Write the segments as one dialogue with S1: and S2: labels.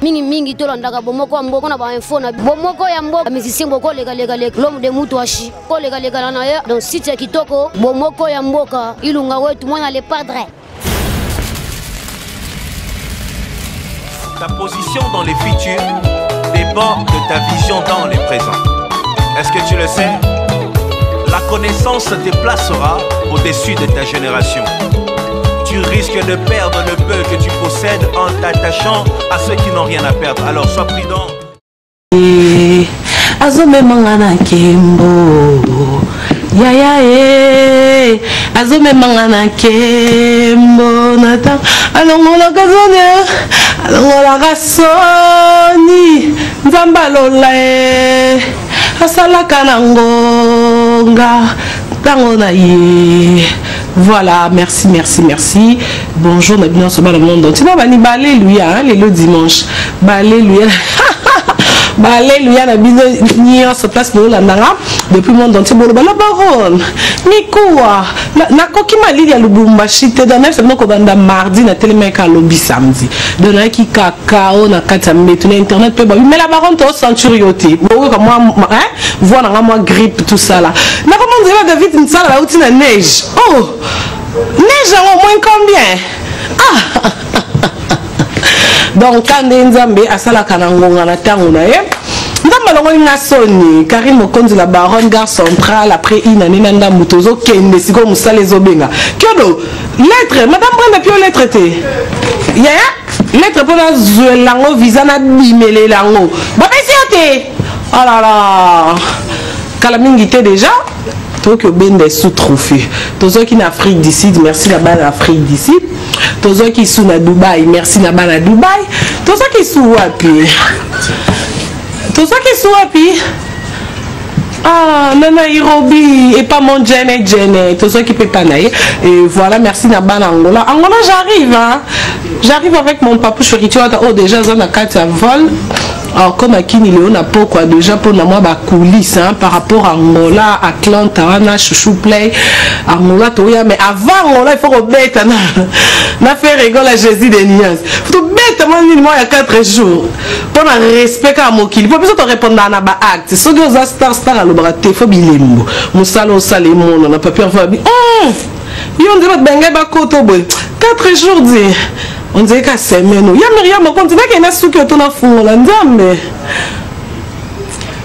S1: mingi tolandaka bomoko mboka na ba info na bomoko ya mboka musicien boko lega l'homme de Mutuashi ko lega na ya donc site ya kitoko bomoko ya mboka ilunga wetu mwana le padre.
S2: Ta position dans les futurs dépend de ta vision dans les présents. Est-ce que tu le sais? La connaissance te placera au-dessus de ta génération. Tu risques de perdre le peu que tu possèdes en t'attachant à ceux qui n'ont rien à perdre. Alors sois prudent.
S3: Azome mangana kembo ya azome mangana kembo nata alongola kazone alongola kasoni nzamba lola asala kanangonga tango na ye. Voilà, merci. Bonjour, on a bien ce bas le monde. Tu vois, bani alléluia, le dimanche. Alléluia. Alléluia, na bino nion se place nous la nanga depuis le monde entier. Bon, la baronne. Mikoua. Na koki mali ya Lubumbashi te donner c'est donc banda mardi na télémeka lobby samedi. Donner ki cacao na kata metu na internet pe ba. Mais la baronne to centurioté. Bon comme moi hein, voilà moi grippe tout ça là. Na comment dire David une salle là où tu na neige. Oh. Neige au moins combien? Ah. Donc quand Nzambe asala kanangonga na tango na ye ndamba longo na soni Karim Mokonzi la baronne gare centrale après une année nanda mutozo kende siko musala ezobenga kyodo lettre madame Brenda pio lettre te ya lettre pour la lango visa na bimele lango ba pesi oh là là kalamingi te déjà que ben des sous-trophées. Tous ceux qui en Afrique d'ici, merci là-bas en Afrique d'ici. Tous ceux qui sont à Dubaï, merci là-bas à Dubaï. Tous ceux qui sont à pied. Tous ceux qui sont à pied. Ah, Nana Irobi et pas mon Jenny. Tous ceux qui peuvent pas naïr. Et voilà, merci là-bas en Angola. Angola, j'arrive, hein. J'arrive avec mon papa chéri. Oh, déjà, on a 4 vols. Alors comme à Kini Léon n'a pas quoi déjà pour moi bah coulisses hein, par rapport à Angola, Atlanta, Anna, Chouchou Play, Angola, Toya, mais avant Angola il faut rebête na faire rigole à Jésus des Nias. Faut bête moi il y a 4 jours. Pour un respect à mon kili. Pour plus te répondre à ba acte. Ce que ça star à l'obraté faut bilembo. Musalo salemon on n'a pas peur faire. Yon dit benga ba koto boy. 4 jours dit. On dirait qu'à semaine, il y a Myriam, on continue qu'il y a un souk qui est en fond, mais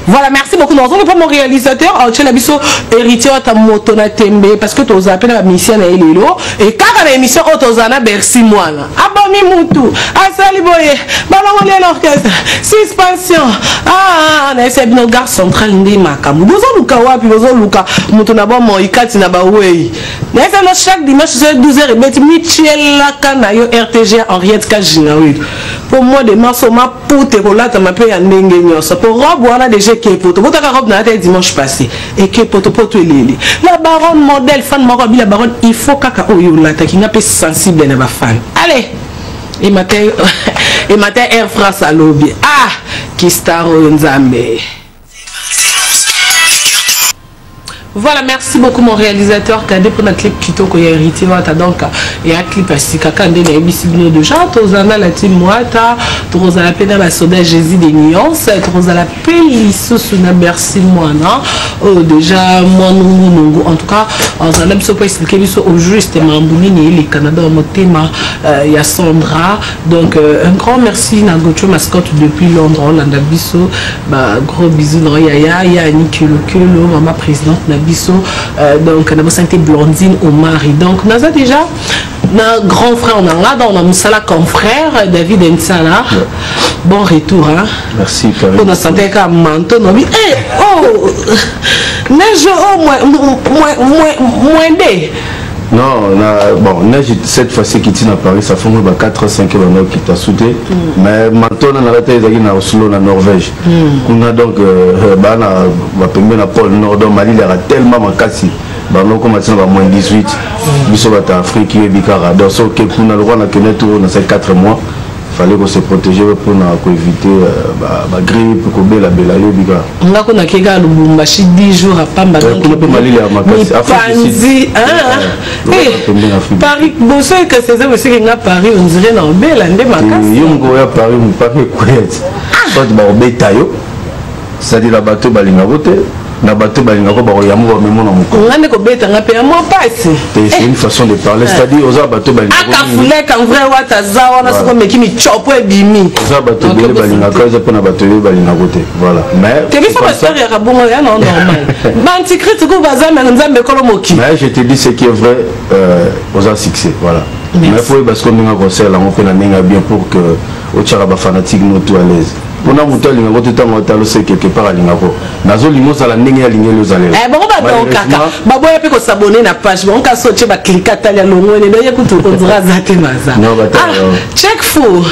S3: voilà, merci beaucoup. Nous avons pas mon réalisateur, tu as biso héritier ta moto na tembe parce que tu as appelé la mission na Elelo et quand la émission Otozana Bercy moi là. Abami Moutou, Asali Boye, Balon l'orchestre, suspension. Ah, on a essayé nos gars central ndi makamu. Bozo luka wapi bozo luka mutu na ba mo ikati na ba wei. Na essa no chaque dimanche 12h et beti Michel la kana yo RTG Henriette Kajina oui. Pour moi des morceaux ma poute ko lata ma pe ya ndenge nyoso. Pour robe wana déjà que poto poto ka robe na ta dimanche passé et que poto poto leli. La baronne modèle fan mo robe la baronne il faut kaka oyo lata ki ngape sensible na ba fan. Allez. Et matin Air France à lobby. Ah, qui star Nzambe. Voilà, merci beaucoup mon réalisateur Kade pour notre clip Kitoko ya hérité wata donc et un clip asika kande na ebisibino de gens tozana la team moata tozala pena ba soda Jésus des nuances tozala peliso suna merci moana oh déjà moi nungu en tout cas on a même pas expliqué biso au juste mambuni ni le Canada au thème ya Sandra donc un grand merci na Gocho mascotte depuis Londres Hollande biso bah gros bisous no ya Nikilo maman présidente biso donc na santé Blondine au mari donc on a déjà notre grand frère on a là on a Moussala comme frère David Nsala bon retour hein
S4: merci
S3: on a santé comme manteau non mais oh neige au moins
S4: non bon neige cette fois-ci qui tient à Paris ça fait 4-5 km qui t'a sauté mais maintenant on a la tête à Oslo en Norvège on a donc bana va tomber na pôle nord de Mali il y a tellement makasi bah non comme ça va moins 18 biso bata Afrique et bikara donc ce que on a le droit na connaître dans ces 4 mois fallait qu'on se protéger pour éviter la grippe, pour que la belle aille biga.
S3: On a connu quelqu'un le Bumbashi 10 jours à Pamba.
S4: On peut Mali à Makassi.
S3: Paris, bon c'est que c'est ça aussi qu'il y a Paris, on dirait dans belle ande Makassi.
S4: Yongo ya Paris, on Paris couette. Soit ba obetayo. C'est-à-dire la bateau balinga voter. Na bateau balinga ko ba yamu ba memo na moko.
S3: On a ko beta nga pe moi passe.
S4: C'est une façon de parler, c'est-à-dire aux bateau balinga.
S3: Aka fule kan vrai wata za wana soko mekimi chopo e bimi.
S4: Aux bateau balinga ko za pona bateau balinga voter. Voilà. Mais
S3: tu veux pas faire ya bongo ya non normal. Ba anticrite ko baza mais nzambe kolo moki.
S4: Mais je te dis ce qui est vrai aux succès, voilà. Mais il faut parce qu'on a un conseil là on peut n'amener bien pour que au tchara ba fanatique nous tout à l'aise. On a monté l'ingo tout temps on c'est quelque part à l'ingo. Nazo lingo ça la ndenge ya lingo les allez.
S3: Eh bon ba donc kaka. Ba boya pe ko s'abonner na page. On ka sortir ba cliquer talia longo ne doye kutu on dira zate maza.
S4: Non ba
S3: check fou.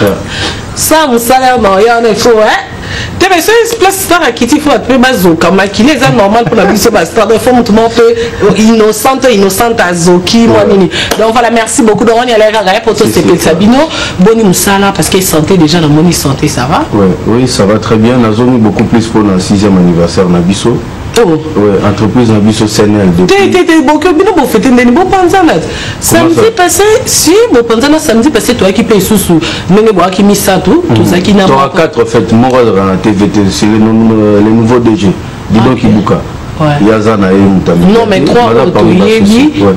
S3: Ça mon salaire non ya ne faut hein. Tu sais, c'est place star à qui il faut appeler Bazoka, maquiller c'est normal pour la vie sur star. Il faut tout le monde innocente à Zoki, moi nini. Donc voilà, merci beaucoup. Donc on y allait regarder pour tout ce que Sabino, Boni Moussala parce qu'il sentait déjà dans mon santé, ça va?
S4: Oui, ça va très bien. Nous avons beaucoup plus pour le 6e anniversaire Nabiso. Oui, entreprise Nabiso CNL.
S3: T'es beaucoup bien pour fêter des bons panzanat. Samedi passé, si bon panzanat samedi passé, toi qui payes sous, mais moi qui mis ça tout ça qui n'a pas.
S4: Toi 4 fêtes, moi dans la TVT, c'est les nouveaux DG. Dis donc Ibuka.
S3: Non mais 3 autres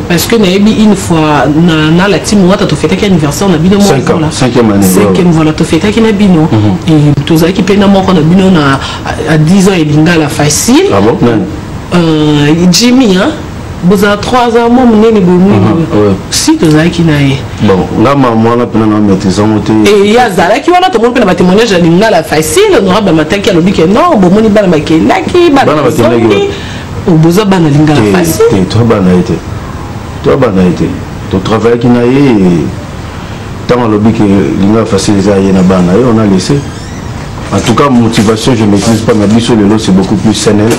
S3: parce que une fois na la team moi tu fais anniversaire on a bino
S4: 5e année
S3: 5e voilà tu fais na bino et tous qui paye na moko na bino na à 10 ans et lingala facile
S4: ah bon
S3: Jimmy hein vous avez 3 ans moi menene bomu si tu as qui nae
S4: bon là maman là pendant maîtrisant monter
S3: et ya zala qui wana to mon pe na témoignage lingala facile on aura ba mataki alobi que non bon moni bana makelaki bana au besoin bana lingala facile
S4: toi bana été ton travail qui n'a eu tant lobby que lingala facile ça y na bana on a laissé en tout cas motivation je maîtrise pas mais biso le lot c'est beaucoup plus SNL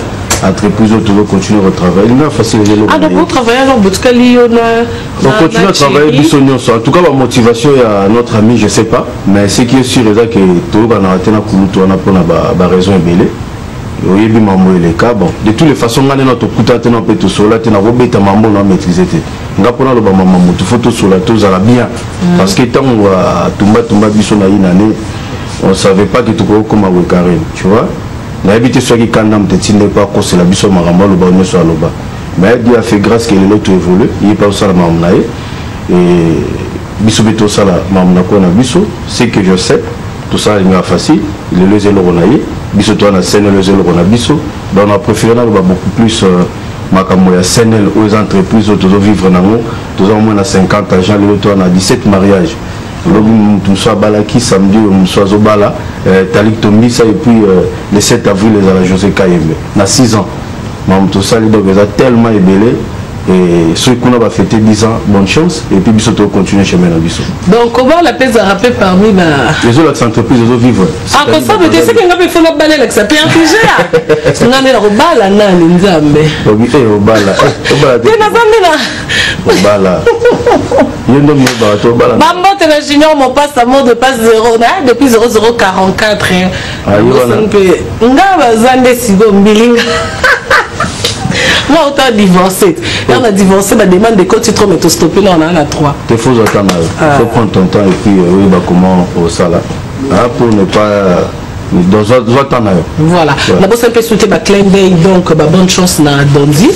S4: entreprise autour continuer à travailler lingala facile
S3: ah donc vous travaillez alors botkali on
S4: on continue à travailler biso en tout cas la motivation à notre ami je sais pas mais ce qui est sûr c'est que tout va na tena kuluto na pona ba raison ebele. Oui, les cas, bon, de toutes les façons, on a notre coup de tête, on peut tout cela, on a robé maman, on a maîtrisé. On a pris le maman, tout photo sur la tous à la bien. Parce que tant on a tomba biso na une année, on savait pas que tout comme un carré, tu vois. On a habité sur qui quand on ne pas que c'est la biso maramba, le bas sur le bas. Mais Dieu a fait grâce que l'autre évolue, il n'est pas au salaire maman et biso beto sala maman ko na biso, c'est que je sais. Tout ça il est facile, il est le zélo ronaï, biso toi na scène le zélo ronabiso, donc on a préféré na beaucoup plus makambo ya scène aux entreprises autour vivre nango, tous au moins na 50 agents, le toi na 17 mariages. Tout ça balaki samedi on soit au bala, Talik Tombi ça et puis le 7 avril les à la José Kayembe, na 6 ans. Mam tout ça donc ils a tellement ébélé. Et ceux qui ont fêté 10 ans, bonne chance. Et puis, ils continuer chez Ménabiso.
S3: Donc, comment la paix a rappelé parmi
S4: les autres entreprises, les autres vivent.
S3: Ah, comme ça, mais tu sais qu'il y a fait la balle avec ça. Puis, un sujet. On a mis au bal, on a mis
S4: au bal. Au bal.
S3: Maman, tu es junior, mon passe à mot de passe 0, depuis 0044. On a besoin de Sigo Mbiling. Moi, autant divorcé. Et on a divorcé, ma demande de code, tu trouves, mais tu stoppé, là, on en a 3.
S4: Il faut attendre. Il faut prendre ton temps et puis, oui, bah, comment au salaire. Pour ne pas.
S3: Voilà. D'abord, c'est un peu souhaité clin d'œil, donc bonne chance na Dondi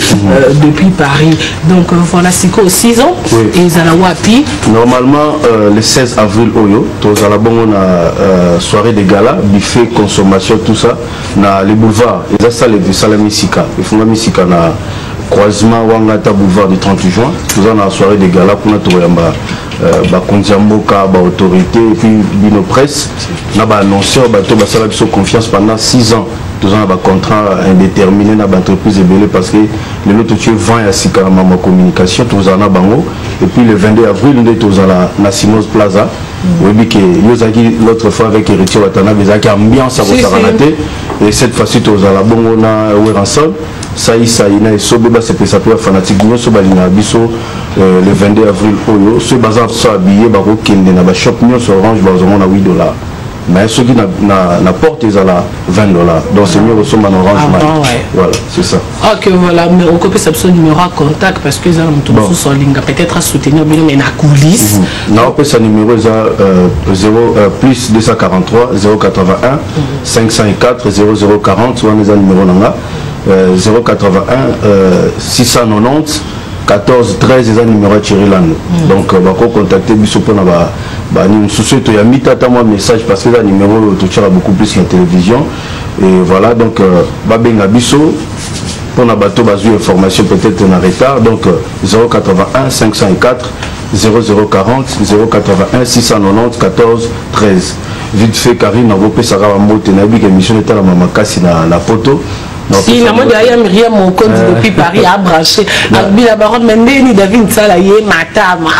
S3: depuis Paris. Donc voilà, c'est quoi 6 ans et Zalawapi.
S4: Normalement, le 16 avril, on a soirée de gala, buffet, consommation, tout ça, dans les boulevards. Et ça, c'est le Salami Sika. Il faut la Sika na croisement Wangata boulevard du 30 juin. Nous avons la soirée de gala pour notre autorité et puis nos presse. Nous avons annoncé que nous confiance pendant 6 ans. Nous avons un contrat indéterminé dans l'entreprise parce que le lot tu vend à Sika ma communication, nous avons bango et puis le 22 avril nous sommes à la Simos Plaza Oui, que Yozaki l'autre fois avec Héritier Watanabe, Yozaki ambiance à Rosaranate. Et cette fois-ci, tu as la bonne on a ensemble. Ça y est, et Sobeba c'est ça peut fanatique nous Sobalina Bisso le 22 avril Oyo, ce bazar ça habillé baro kende na ba shop nous orange bazomona $8. Mais ceux qui na porte ils à la $20. Donc c'est mieux au en orange. Voilà, c'est ça.
S3: OK, voilà, mais on copie ce numéro à contact parce que ça nous sur ligne peut-être à soutenir mais na coulisses.
S4: Non, on ça numéro ça plus 243 081 504 0040 soit les numéro là. 081 690 14 13 les numéros de Chiriland. Donc on va contacter Bissou pour nous souhaiter il y a mis moi message parce que le numéro tu as beaucoup plus sur la télévision et voilà donc babenga Bissou pour na bateau basu information peut-être en retard donc 081 504 0040 081 690 14 13 vite fait Karine a repris sa ramote na bi émission était la mama kasi na photo.
S3: Si la mode d'ailleurs Myriam mon compte depuis Paris a branché avec la baronne Mendeni David Salaye matama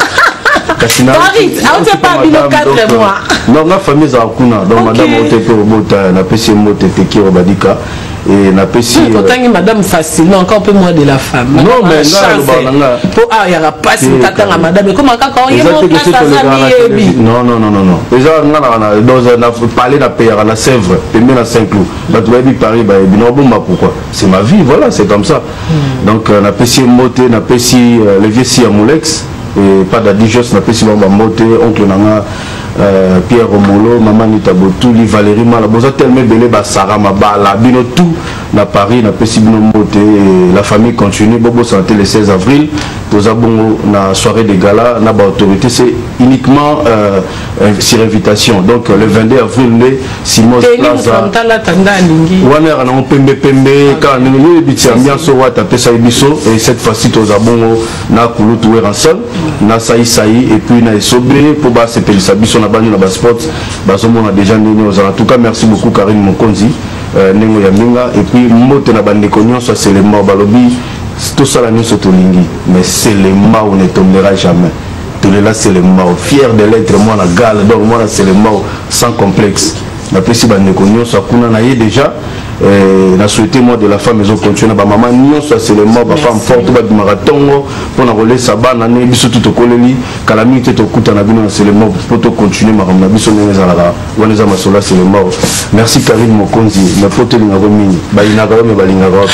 S3: Paris on te pas bilo 4 mois
S4: non la famille za kuna donc madame Otete Obota na pesi mote teki obadika et na pesi
S3: pourtant madame facile non encore un peu moins de la femme
S4: non mais là
S3: pour il y a pas si tatanga madame comment quand il y a
S4: non déjà on a parlé na payer na Sèvres et même à Saint-Cloud bah tu vas bien Paris bah non bon pourquoi c'est ma vie voilà c'est comme ça donc na pesi mote na pesi le vieux si Amulex et pas d'adijos na pesi ba mote oncle nanga Pierre Romolo, Maman Nitabotou, Valérie Malabosa, tellement belé, Sarah Mabala, Bino tout, na Paris, na Pessibino Moté, la famille continue, Bobo Santé le 16 avril, tous abongo na soirée de gala, na ba autorité, c'est uniquement sur invitation. Donc le 22 avril, le Simos Plaza, Waner, on pembe, quand nous y ambiance au tapé ça et cette fois-ci, tous abongo na Koulou Touer ensemble, na Saï, et puis na Esobé, pour bas c'est Pélissabiso. Na sport on a déjà en tout cas merci beaucoup Karine Mokonzi Nengo Yaminga et puis mote na bande konyo soit c'est les morts balobi tout ça la nuit sur Tolingi mais c'est les morts on ne tombera jamais tout là c'est les morts fier de l'être moi la gale donc moi c'est les morts sans complexe na pesi bande konyo soit kuna na déjà na souhaité moi de la femme maison continue ba maman nyo soit c'est les morts ba femme forte ba marathon pour na relais ça na ne biso tout koleli calamité to kuta na bino c'est les morts pour to continuer ma na biso neza la waneza masola c'est les morts merci Karine Mokonzi na poto linga romini ba ina ga me ba linga ga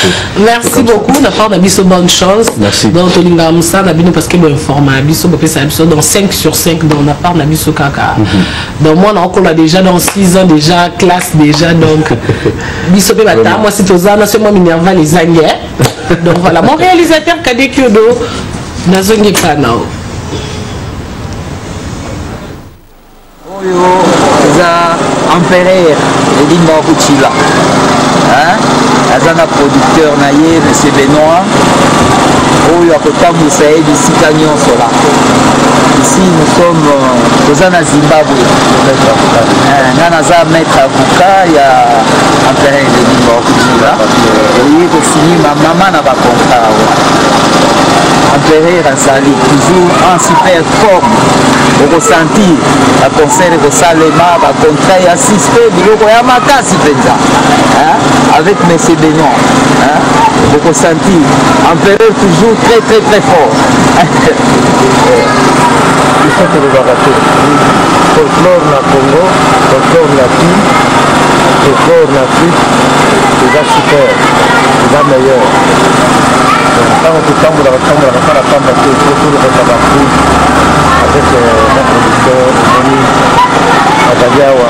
S3: merci beaucoup na part na biso bonne chance donc to linga musa na bino parce que bon informa biso ba pesa biso dans 5 sur 5 dans la part na biso kaka donc moi on a déjà dans 6 ans déjà classe déjà donc biso moi c'est Tozana, c'est moi Minerva les Anglais. Donc voilà, mon réalisateur Kadé Kyodo, Nazongi Panao.
S5: Oyo, ça Empereur, Elinda Kuchila. Azana producteur naïe, M. Benoît. Oyo Akotamu Saïd, Sikanyon Sola. Ici nous sommes Tozana Zimbabwe. Nanaza maître avocat, il y a Empereur Elinda Kuchila. Et il signé ma maman n'a pas contrat. Empereur Azali, toujours en super forme. Au ressenti, la concert de Salema, la contrat et assisté, il y a ma casse avec M. Benoît. Au ressenti, Empereur toujours très fort.
S4: Il faut que vous arrêtez. Folklore na Congo, folklore na Pi, folklore na Afrique, c'est un super, c'est un meilleur. Quand on tambour, la tamba, il faut tout le monde avec mon producteur, Moni, Adaliawa,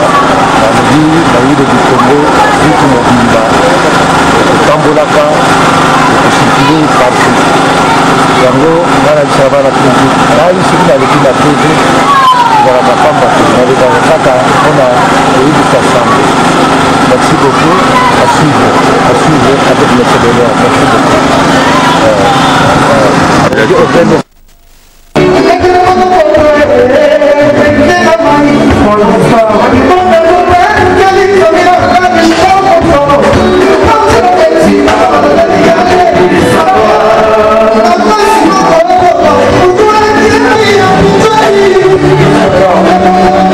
S4: Namdi, Naïde du Congo, Afrique Mobimba, Tambolaka, et circuler partout. Yango, Nana Chavana Prévu, là, il suffit d'aller la Prévu, voilà ma femme, on avait dans le sac, on a eu du ensemble. Merci beaucoup, à suivre avec le CDR, merci beaucoup.
S6: Thank you.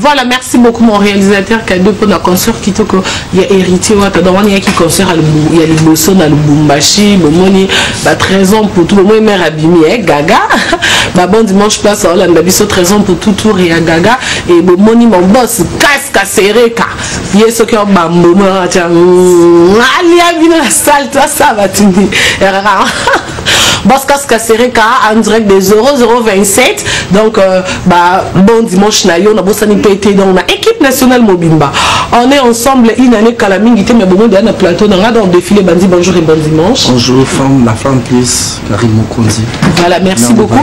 S3: Voilà, merci beaucoup mon réalisateur cadeau pour la concert qui te il y a héritier ou il y a qui concert il y a les bossons dans le Bumbashi, Bomoni, 13 ans pour tout le monde, mère abîmée, Gaga. Bon dimanche place à Hollande, 13 ans pour tout tour et à Gaga et Bomoni mon boss casque serré car il y a ce qui a bambou, tiens, allez venir la salle, toi ça va tu dis. Boss casque serré car en direct des 0027 donc bon dimanche na yo na bosani pété donc na équipe nationale Mobimba on est ensemble une année Kalaming mais bon dans le plateau dans le défilé bandi bonjour et bon dimanche.
S6: Bonjour femme la femme plus Karim Mokonzi.
S3: Voilà merci beaucoup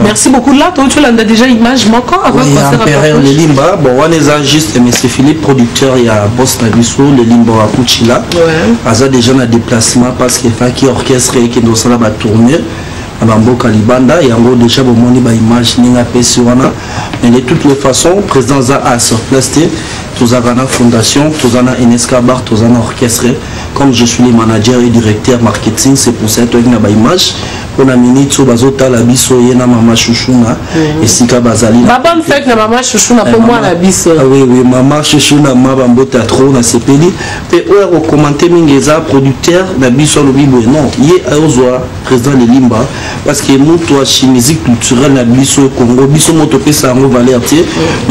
S3: merci beaucoup là tu l'as déjà image manquant avant
S6: concert le Limba bon on est juste monsieur Philippe producteur il y a boss Nabiso le Limba à Kuchila ouais déjà na déplacement parce qu'il fait qui orchestre qui doit ça va tourner Bamboka Libanda et en gros déjà bon moni ba image ninga pesi wana mais de toutes les façons président za a sur place tous a na fondation tous a na NSK bar tous a na orchestre comme je suis le manager et directeur marketing c'est pour ça que na ba image on a minute so bazota la biso yena mama chouchouna et sika bazali
S3: ba bonne fête na mama chouchouna pour moi la biso
S6: oui oui mama chouchouna ma bambota trop na sepeli pe o commenter mingeza producteur na biso lo bibo non yé ozwa président de Limba parce que nous toi musique culturelle na biso Congo biso moto pesa ngo valeur tie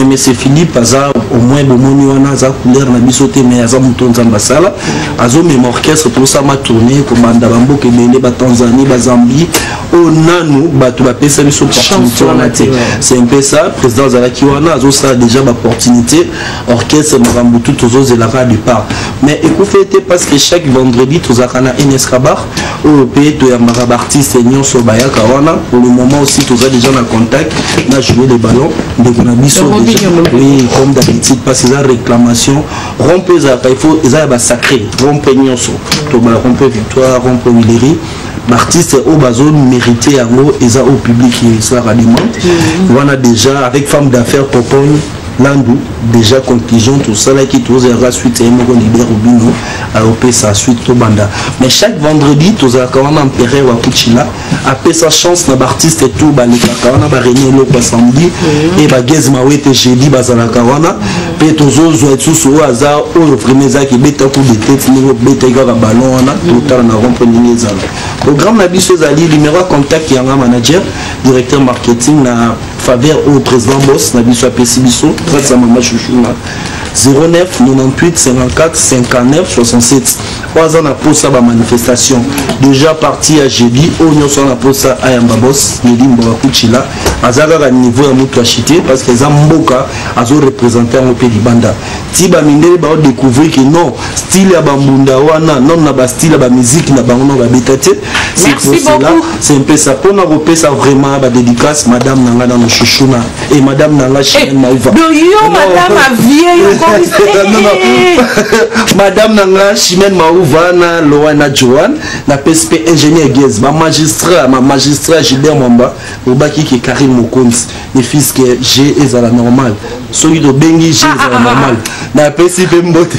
S6: mais c'est Philippe aza au moins bomoni wana za couleur na biso te mais aza mutonza mbasala azo même orchestre tout ça ma tourné comme banda bamboke bele ba Tanzanie ba Zambie au nanu bato ba pesa biso opportunité wana te c'est un peu ça président Zalaki wana azo ça déjà ba opportunité orchestre marambo tout aux zelaka du part mais écoutez parce que chaque vendredi tous akana NSK bar au pays to ya marab artiste nyonso bayaka wana pour le moment aussi tous déjà en contact na jouer les ballons de Konabiso oui comme d'habitude parce que la réclamation rompe il faut ça va sacré rompe nyonso to ba rompe victoire rompe Willery l'artiste au bazon mérité à gros et ça au public qui ça alimente on a déjà avec femme d'affaires Popogne Landou déjà conclusion tout ça là qui tous la suite et mon leader Rubino à OP sa suite au banda mais chaque vendredi tous à quand on empereur wa Kuchila après sa chance na artiste et tout ba les kawana ba René Loko samedi et ba Gez Mawete jeudi bazala kawana pe tozo zo tout so hasard au vraiment ça qui beta coup de tête niveau beta ga ballon wana tout tard na rompe ningezala programme na biso zali numéro contact yanga manager directeur marketing na faveur au président boss na biso apesi biso ça mama chouchouna 09 98 54 59 67 3 ans pour ça ba manifestation déjà parti à jeudi au nyonso na pour ça ayamba boss Limba Kuchila azaka ka niveau ya mutu achité parce que zamboka azo représenter au pays banda tiba mindele ba découvrir que non style ya bambunda wana non na ba style ba musique na bango ba betate c'est pour cela c'est un peu ça pour na repé ça vraiment ba dédicace madame nanga na chouchouna et madame nanga Chimène Maouva
S3: madame a vieille
S6: madame nanga Chimène Maouva na Loana Joan la PSP ingénieur Gez ma magistrat Gilbert Mwamba au baki qui Karim Mokonzi les fils que G est à la normale celui de Bengi G est à la normale na PSP mbote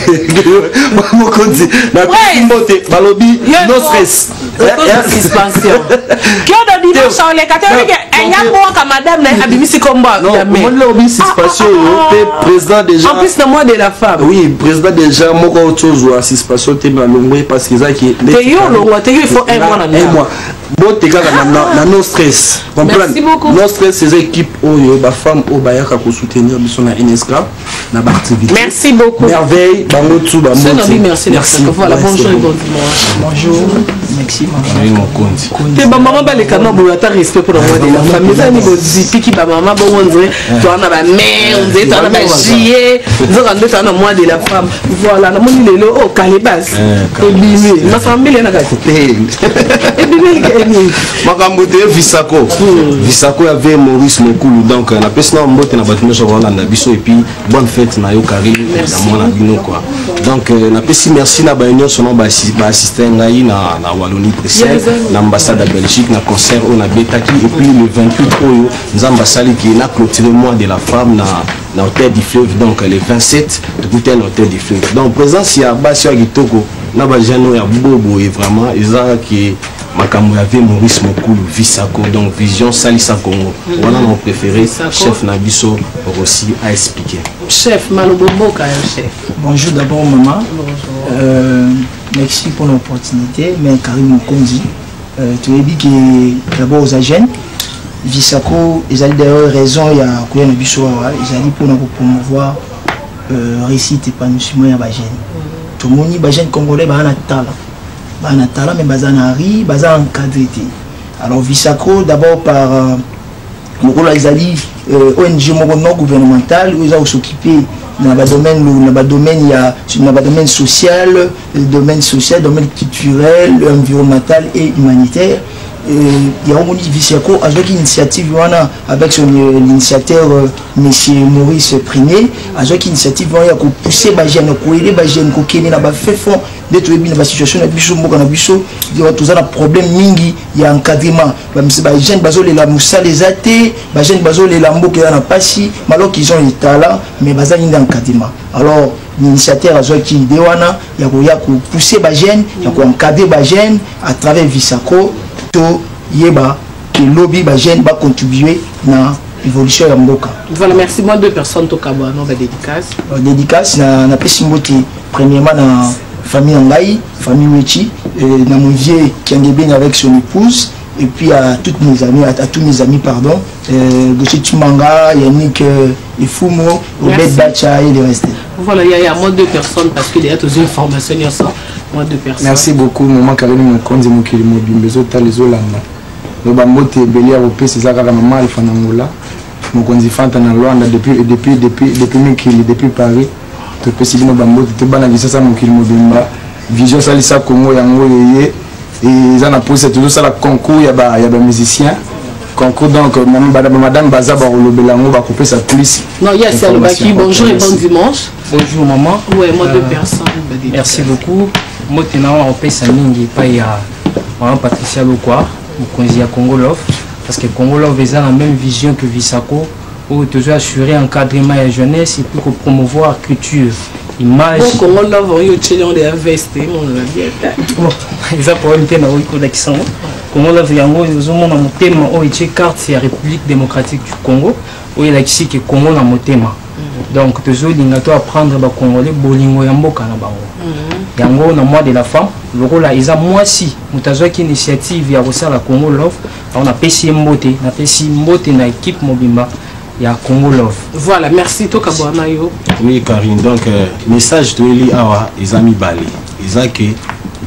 S6: Mokonzi na PSP mbote balobi no stress
S3: suspension qui a dit dans les catégories il y a moi comme madame na abimisi combat
S6: non moi le suspension président déjà
S3: en plus le mois de la femme
S6: oui président déjà moi quand autre chose suspension te malongwe parce que ça qui
S3: te yo il faut un mois
S6: bon te gars na no stress comprendre no stress ces équipes oyo ba femme o bayaka ko soutenir biso na NSK na ba activité
S3: merci beaucoup
S6: merveille bango tout ba
S3: merci voilà bonjour et bon dimanche bonjour
S6: merci mon compte
S3: te ba maman ba le kana bo ata respect pour moi de la famille ça ni bo zipiki ba maman bo ondre to ana ba mère on dit ana ba jier zo rendre ça na moi de la femme voilà na moni lelo o kalebas et bimé ma famille na ka côté et bimé
S4: makambo te Visako avait Maurice Mokulu donc la personne mbote na batino so na biso et puis bonne fête na yo Karim na mona bino quoi donc na pesi merci na ba union sono ba assister ngai na Wallonie Bruxelles na ambassade de Belgique na concert on a betaki et puis le 28 oyo nous ambassali qui na clôturer mois de la femme na hôtel du fleuve donc le 27 de goûter l'hôtel du fleuve donc présence ya basi ya kitoko na ba jeune ya bobo et vraiment ils a qui
S6: makambo ya vie Maurice Mokulu Visako donc vision Salisa Congo voilà mon préféré chef Nabiso aussi a expliqué
S3: chef Malobomboka chef.
S7: Bonjour d'abord maman. Merci pour l'opportunité mais Karim Mokonzi tu as dit que d'abord aux agents Visako ils ont d'ailleurs raison il y a quoi Nabiso ils ont dit pour nous promouvoir réussite épanouissement ya ba jeune tout le monde ba jeune congolais ba na tala mais bazana ri bazana encadré. Alors Visako d'abord par les alliés ONG non gouvernemental ils ont s'occuper dans le domaine social, domaine culturel, environnemental et humanitaire. Il y a un Visako avec initiative avec son initiateur monsieur Maurice Prinier avec initiative pour pousser les jeunes pour aider les jeunes pour qu'ils n'aient pas fait fond d'être dans la situation na biso mboka na biso tous un problème mingi il y a encadrement les jeunes bazole la musa les athées les jeunes bazole la mboka na pasi alors qu'ils ont les talents mais bazali d'encadrement. Alors l'initiateur avec idée wana il y a pousser les jeunes il y a encadrer les jeunes à travers Visako to yeba que lobby ba jeune va contribuer na évolution ya mboka.
S3: Voilà, merci moi deux personnes to kabo non ba dédicace.
S7: Dédicace na pesi mbote premièrement na famille Ngai, famille Wechi na mon vieux qui est bien avec son épouse et puis à toutes mes amis à tous mes amis pardon Gossi Tumanga, Yannick et Fumo, Obed Bacha et le reste.
S3: Voilà, il y a moi deux personnes parce qu'il y a toutes les informations il y a ça. Moi deux personnes.
S8: Merci beaucoup maman Karim Mokonzi mokili mobimbezo talezo langa. Le bambote belia opé César maman Alpha Nangola. Mokonzi fanta na Rwanda depuis mokili depuis Paris. To pesi bino bambote to bana visasa mokili mobimba. Vision Salisa Congo yango yeye et ça na posé toujours ça la concours ya ba musicien. Concours donc madame Bazaba Rolobelango va couper sa police.
S3: Non, il y a Salobaki. Bonjour et bon dimanche.
S8: Bonjour maman.
S3: Ouais, moi deux personnes.
S9: Merci beaucoup. Moi tenant en paix Samingi pas il y a madame Patricia Lokwa, Mokonzi ya Congo Love parce que Congo Love est la même vision que Visako où toujours assurer encadrement et jeunesse et puis promouvoir culture, image.
S3: Congo Love on y tient des investis mon la bien.
S9: Ils a problème tena au Congo d'accent. Congo Love yango ezomona na motema o etie carte ya République démocratique du Congo où il a ici que Congo na motema. Donc toujours l'ingato apprendre ba Congolais bolingo ya mboka na bango. Yango na mois de la femme le rôle là ils a moi si mutazo qui initiative ya la Congo Love on a pesi mbote na équipe mobimba ya Congo Love.
S3: Voilà, merci to kabwana yo.
S6: Oui Karine donc message to eli awa ils a mis balé ils a que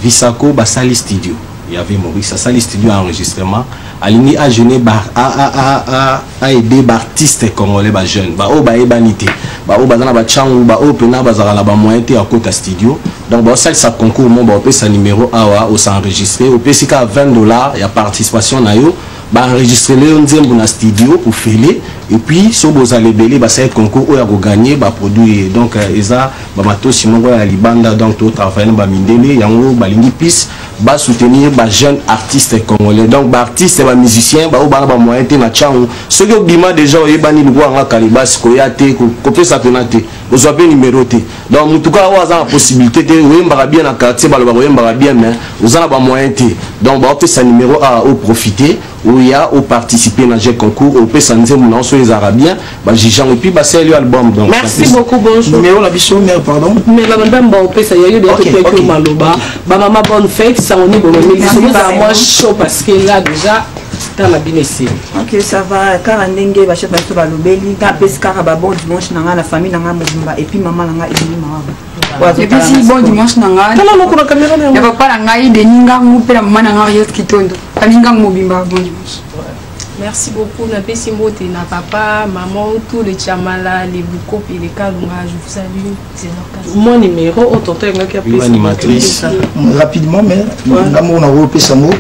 S6: Visako basali studio il y avait Maurice Sali studio enregistrement alini a jeune a aider artistes congolais ba jeunes ba o ba ebanité ba o bazana ba changu ba o pena bazala ba moyen te à côté studio donc ba ça concours mon ba pesa numéro awa au s'enregistrer au pesika $20 il y a participation na yo ba enregistrer le nzembo na studio pour filer et puis so bozale belé ba ça concours o ya go gagner ba produit donc eza ba matosi mongo ya libanda donc to travailler ba mindele yango ba lingi pis ba soutenir ba jeunes artistes congolais donc ba artistes ba musiciens ba o ba ba moyen te na changu ce que bima déjà o yebani ngo nga kalibas ko ya te ko pesa penate ozo pe numéro te donc en tout cas o za possibilité te oyemba bien na quartier ba lo ba oyemba bien mais oza ba moyen te donc ba pesa numéro a au profiter où il y a au participer dans le concours au pesa nzembo na so les arabiens ba jijan et puis ba c'est l'album donc
S3: merci beaucoup bonjour
S7: numéro la biso mère pardon
S3: mais la madame ba pesa yo de quelques maloba ba maman bonne fête ça on est bon mais c'est moi chaud parce que là déjà dans la binessé.
S10: OK ça va car ndenge ba chef ba to ba lobeli ka pesa ka ba bon dimanche na la famille na mobimba et puis maman na elini mawa.
S11: Et puis si bon dimanche na nga.
S3: Tala moko na caméra na.
S11: Ya papa na ngai de ninga ngupela mama na nga yot kitondo. Kalinga mobimba bon dimanche.
S12: Merci beaucoup na pesi mbote na papa, maman, tous les Tchamala, les Bukop et les Kalunga, je vous salue. C'est leur
S3: mon numéro au tonton qui a pris
S7: animatrice rapidement mais l'amour na repé sango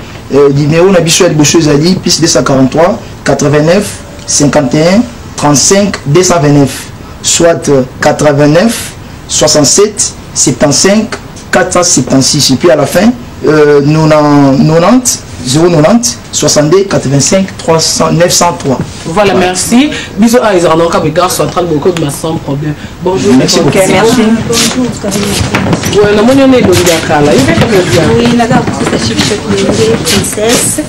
S7: numéro na biso de Bosho Zali piste 243 89 51 35 229 soit 89 67 75 476 et puis à la fin 90 090 62 85 300 903.
S3: Voilà, merci. Bisous à ils en ont qu'à gare centrale beaucoup de sans problème. Bonjour.
S7: Merci beaucoup.
S3: Merci.
S10: Bonjour.
S3: Ouais, la monnaie est de Dakar là. Il fait que
S10: oui, la garde princesse.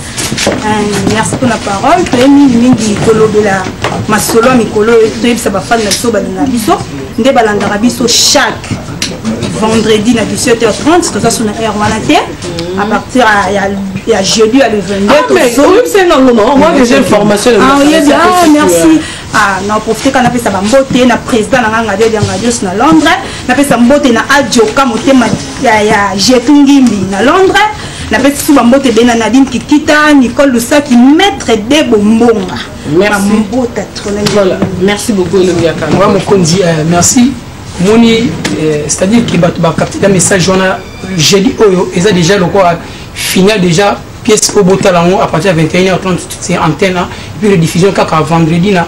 S10: Merci pour la parole. Premier mingi kolo de la masolo mikolo et ça va faire la soba de la biso. Nde balandara biso chaque vendredi à 17h30, tout ça sur la R1 à partir à jeudi à le 22.
S3: Ah mais c'est non moi j'ai une formation.
S10: Ah oui, merci. Ah non, profiter quand on a fait ça bambote na président na ngade de ngadios na Londres, na fait ça mbote na adjoka motema ya Jetungimbi na Londres, na fait ça bambote bena Nadine Kikita, Nicole Lusaki, maître de Bombonga.
S3: Merci. Voilà, merci beaucoup Elongiaka.
S13: Moi mon kondi merci. Moni, c'est-à-dire qu'il va capter un message jeudi oyo et ça déjà le quoi final déjà pièce au botalango à partir de 21h30 c'est antenne et puis rediffusion kaka vendredi na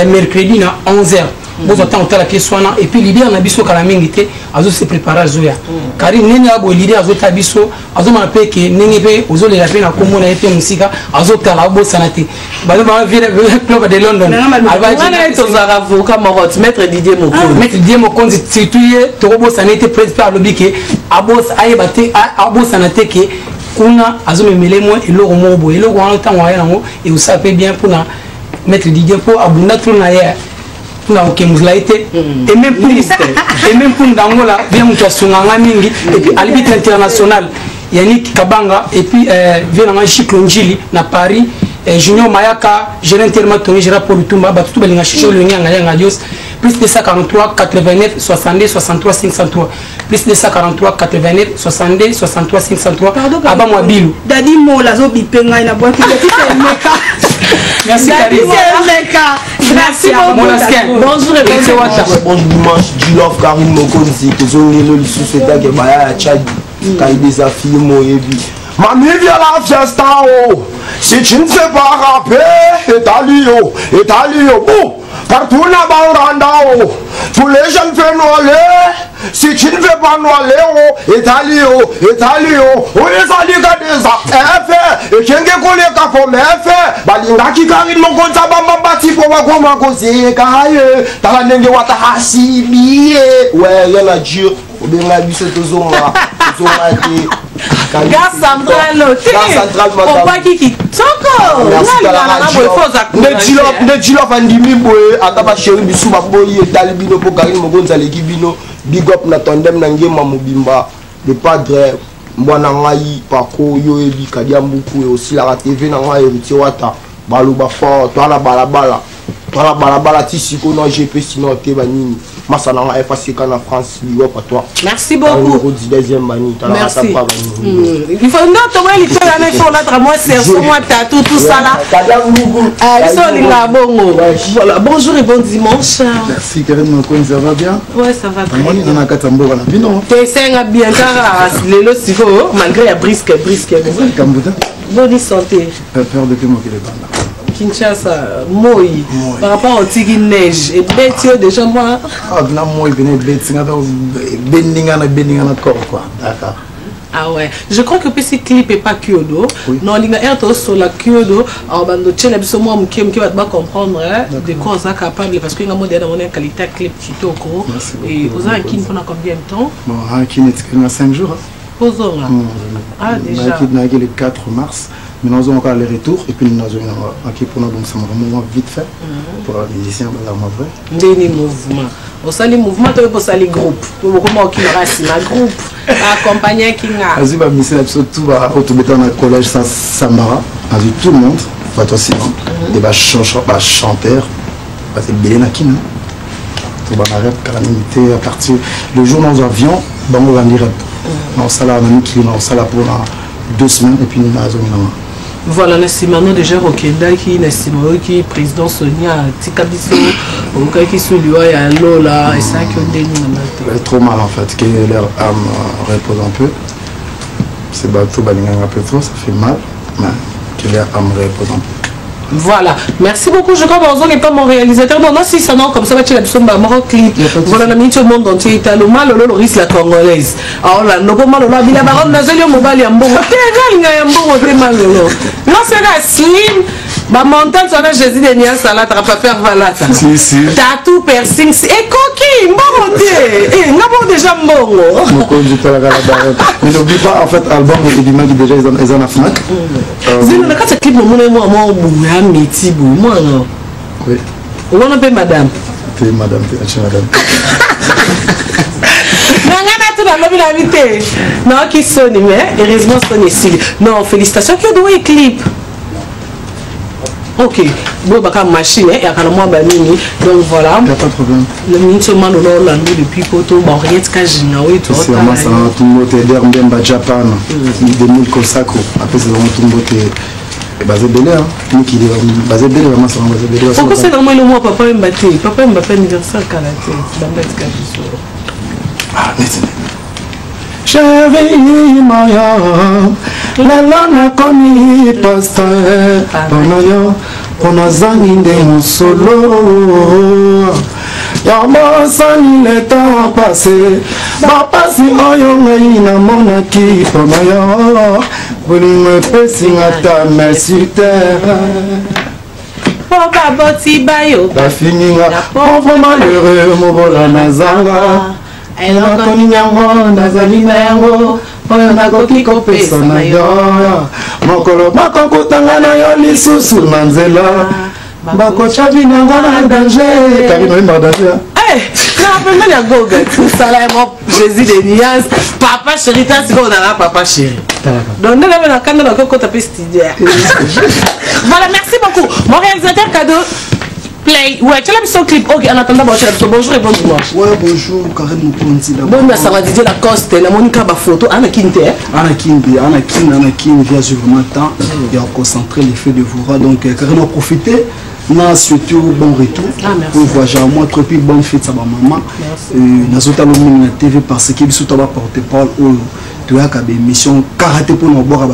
S13: mercredi na 11h. Vous attendez la pièce soana et puis l'idée on a biso kala mingité azo se préparer à zoya car nene abo l'idée azo tabiso azo ma pe ke nene pe ozo le la pe na komo na epe musika azo tala bo sanate ba ba vire club de London ava
S3: on est aux avocats Morot maître Didier Mokonzi
S13: maître Didier Mokonzi surtout to bo sanate président lobike abo ayebate abo sanate ke kuna azo memele mo eloko mo bo eloko wana tango ya nango et vous savez bien pour na maître Didier pour abunda tout na ya pour et même pour Dangola bien mutasunganga mingi et puis à l'arbitre international Yannick Kabanga et puis vient na Chiklonjili na Paris Junior Mayaka gérant tellement Tony Gérard Polutumba batutu balinga chicho le nganga dios plus de 143 89 62 63 503 plus de 143 89 62 63 503 aba moi bilu
S10: dadi mola zo bipenga na boîte
S13: merci Karim
S10: merci
S3: bonjour et
S14: bonjour dimanche du love Karim Mokonzi tezongi le lisusu etake baya ya Tchad kai desafie moyebi Mamie viens la fiesta oh. Si tu ne sais pas rapper, étalio, bon, partout là-bas on renda oh. Tous les jeunes font noiler. Si tu ne veux pas noiler oh, étalio, on les a dit que ça et qui est collé qu'à faire fait, balinga qui carine mon compte ça bamba bati pour voir comment causer kaye, t'as la nenge wata hasibi ouais y'en a dur, ou bien la bise tozonga,
S3: Gare centrale, on va qui Soko.
S14: Ne Djilov andimi boye ataba chéri bisu baboyi etalibino po Karim Mokonzi lekibino big up na tandem na ngema mobimba le padre mwana ngai pako yo ebi kadia mbuku et aussi la TV na ngai héritier wata baloba fort toi la balabala tisiko na GP sinon te banini masana ngai effacer kana France big up à toi.
S3: Merci beaucoup. Merci. Il faut non tomber les choses là il faut l'autre moi c'est moi tatou tout ça là. Voilà, bonjour et bon dimanche.
S8: Merci Karim Mokonzi, ça va bien?
S3: Ouais, ça va très bien.
S8: On a Katambo là, bien.
S3: T'es bien car le siko malgré la brisque. Bonne santé.
S8: Peur de que moi qui les bande.
S3: Kinshasa, moi, par rapport au tigui neige, et bête déjà moi.
S8: Ah, non, moi, ben corps quoi. D'accord.
S3: Ah ouais, je crois que ce clip est pas Kyodo. Non, il y a sur la Kyodo. Alors, tu vas comprendre de quoi on est capable parce qu'il y a une qualité clip qui est au cours. Et vous avez qui pendant combien de temps?
S8: Bon, qui est 5 jours.
S3: Posons là. Ah, déjà.
S8: Le 4 mars. Mais nous avons encore les retours et puis nous avons pour nous donc ça vraiment vite fait pour les musiciens dans la vrai.
S3: Des mouvements. Au sein des mouvements, tu peux passer les groupes. Comment qui reste un groupe accompagné qui n'a.
S8: Vas-y bah monsieur surtout bah autobéton dans le collège Samara, avec tout le monde, pas toi sinon. Et bah chanteur, bah c'est Bélé Nakina. Tout bah rap calamité à partir le jour dans l'avion, bah on va venir rap. On s'est là on a qui on s'est là pour 2 semaines et puis nous avons
S3: voilà, Nassimano déjà Rokenda qui Nassimano qui président Sonia Tikabiso qui sont lui à Lola et ça qui ont des noms
S8: trop mal en fait que leur âme repose un peu. C'est bateau balinga un peu trop, ça fait mal, mais que leur âme repose un peu.
S3: Voilà, merci beaucoup. Je crois que n'est pas mon réalisateur. Non, non, si ça non, comme ça, tu as besoin d'un clip. Voilà, la minute au monde entier. Tu as le mal, le risque, la congolaise. Alors là, le mal, le mal, la baronne, la zone, le mobile, yambo. T'es égal, yambo, t'es mal, non, c'est la slim. Ma montagne, ça va, Jésus de Nia Salat, t'as pas faire valata.
S4: Si, si.
S3: Tatou, piercing, et coquille, mbongo, t'es. N'a pas déjà mbongo.
S4: Mais n'oublie pas, en fait, album et Edima qui déjà ils en a FNAC.
S3: Zélo, quand tu clip, moi, métier, moi, non.
S4: Oui.
S3: On appelle madame.
S4: T'es madame, t'es madame.
S3: Non, qui sonne, mais heureusement, sonne ici. Non, félicitations, qui a doué clip. Ok, bon, bah, comme machine, et à moi, banini. Donc voilà.
S4: Il n'y a pas de problème.
S3: Le ministre de Orlando depuis Poto, rien de Kajina, oui, tout
S4: c'est vraiment ça, tout le monde est derrière Japan, 2000 Kosako. Après, c'est vraiment tout le monde est basé belé, hein. Nous qui est basé belé, vraiment, c'est basé belé.
S3: Pourquoi c'est normalement le mois, papa Mbappé? Papa Mbappé anniversaire karaté.
S4: Ah, mais Chérie Maya, la lana koni pasteur, Panayo, Ponazani de mon solo. Yama sani le temps passé, Papa si oyo ngai na monaki, Panayo, Bolingo pesi ngata merci terre.
S3: Papa boti bayo,
S4: la fininga, pauvre malheureux, mobola nazanga.
S3: Elle a connu yango, nazali na yango, oyo nakoki kopesa na yo.
S4: Mokolo bakokutanga na yo lisusu na nzela, bakotya binango na danger. Kari noyemba danger.
S3: Non, la goga, tout ça là, Jésus de Nias, papa chéri, t'as ce qu'on a papa chéri. Donc, nous avons la canne de la coco tapé studio. Voilà, merci beaucoup. Mon réalisateur cadeau. Play. Ouais, tu as mis son clip. Ok, en attendant, bonjour et bon dimanche.
S7: Ouais, bonjour, Karim Mokonzi.
S3: Bon, mais ça va dire la coste, la Monica ba photo, Anna Kinte.
S7: Anna Kinte, via sur le matin. Il a concentré l'effet de Voura. Donc, Karim a profité. Non, surtout bon retour. Pour voyager à moi, trop plus bonne fête à ma maman. Nous avons la TV parce que nous avons porté parole tu as des missions karaté pour nous boire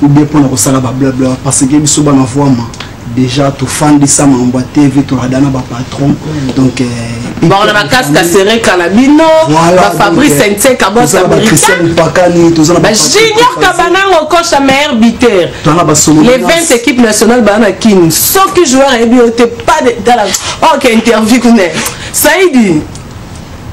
S7: ou bien pour nous savoir blabla parce que nous avons voix déjà tout fan de ça ma TV tout la dana patron donc
S3: bon on a casque à serrer Calabino Fabrice Saint Carbon
S7: Christian Pakani tout ça
S3: Junior Cabana au coach à meilleur buteur les 20 équipes nationales bana kin sauf que joueur et bien pas dans la OK interview connaît Saïdi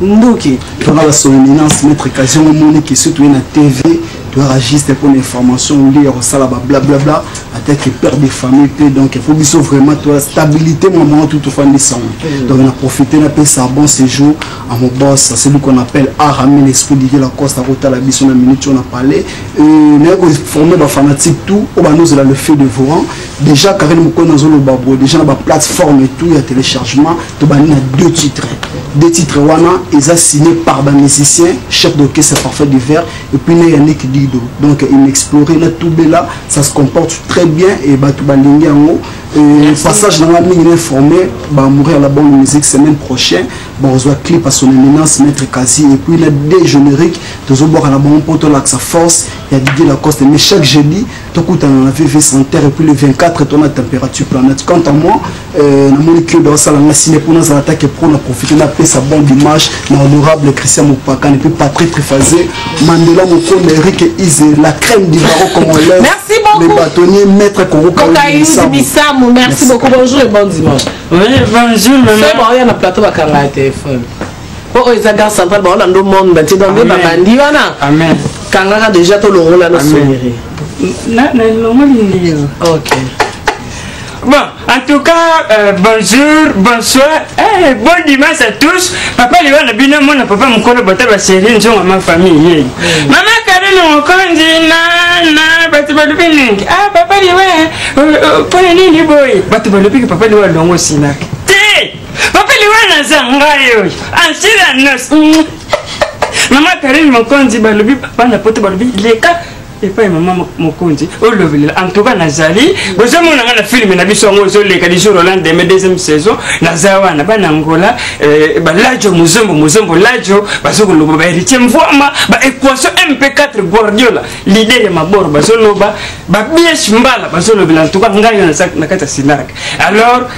S3: Ndouki
S7: tu as la solenance mettre occasion au monde qui surtout na TV tu as juste pour l'information ou lire ça là blablabla avec que père de famille donc il faut bien vraiment toi stabilité moment tout fan de sang donc on a profité on a payé ça bon séjour à mon boss c'est lui qu'on appelle Aramé l'esprit de la Costa Rota la mission la minute on a parlé on a formé des fanatiques tout on va nous le fait de Voran déjà Karim Moko dans le babo déjà dans la plateforme et tout il y a téléchargement tu vas deux titres wana et ça signé par des musiciens chef d'orchestre parfait du verre et puis il y a Nick Dido donc il explorait là tout là ça se comporte très bien et bah tout balingue en haut passage dans la ligne informé bah mourir à la bonne musique semaine prochaine bon on voit clip à son éminence maître Kasi et puis il y a des génériques tous au bord à la bonne poto là que ça force il y a Didier Lacoste mais chaque jeudi tout coûte en VV Santerre et puis le 24 ton la température planète quant à moi la molécule de ça la ciné pour nous attaquer pour nous profiter de sa bonne dimanche l'honorable Christian Mopakan et puis Patrick Trifazé Mandela Moko Eric Izé la crème du barreau comme on l'aime
S3: merci beaucoup
S7: les bâtonniers maître Koroka
S3: merci beaucoup bonjour et bon dimanche
S15: oui bonjour maman
S3: c'est bon il y a un plateau à la téléphone oh ils ont central bon dans le monde tu donnes des babandi wana
S15: amen
S3: kangaka déjà tout le rôle là sonnerie ok
S15: bon, en tout cas, bonjour, bonsoir, bon dimanche à tous. Papa, il va bien mon papa, mon collègue, la série, à ma famille. Maman, Karine, mon conduit, na, ah, papa, il va, pour les lignes, boy, papa, il va dans le Sinac. Papa, il va dans Zangayo, en Syranos. Maman, Karine, mon conduit, papa, la pote, les cas. et pas maman mokonzi o lovela en tout cas nazali bozo mona na film na biso ngo zo le kali jour Hollande de deuxième saison nazawa na bana ngola ba lajo muzombo lajo bazo loba ba héritier mvoma ba équation MP4 Guardiola leader ya maboro bazo loba ba bies mbala bazo lovela en tout cas ngai na kata sinarak alors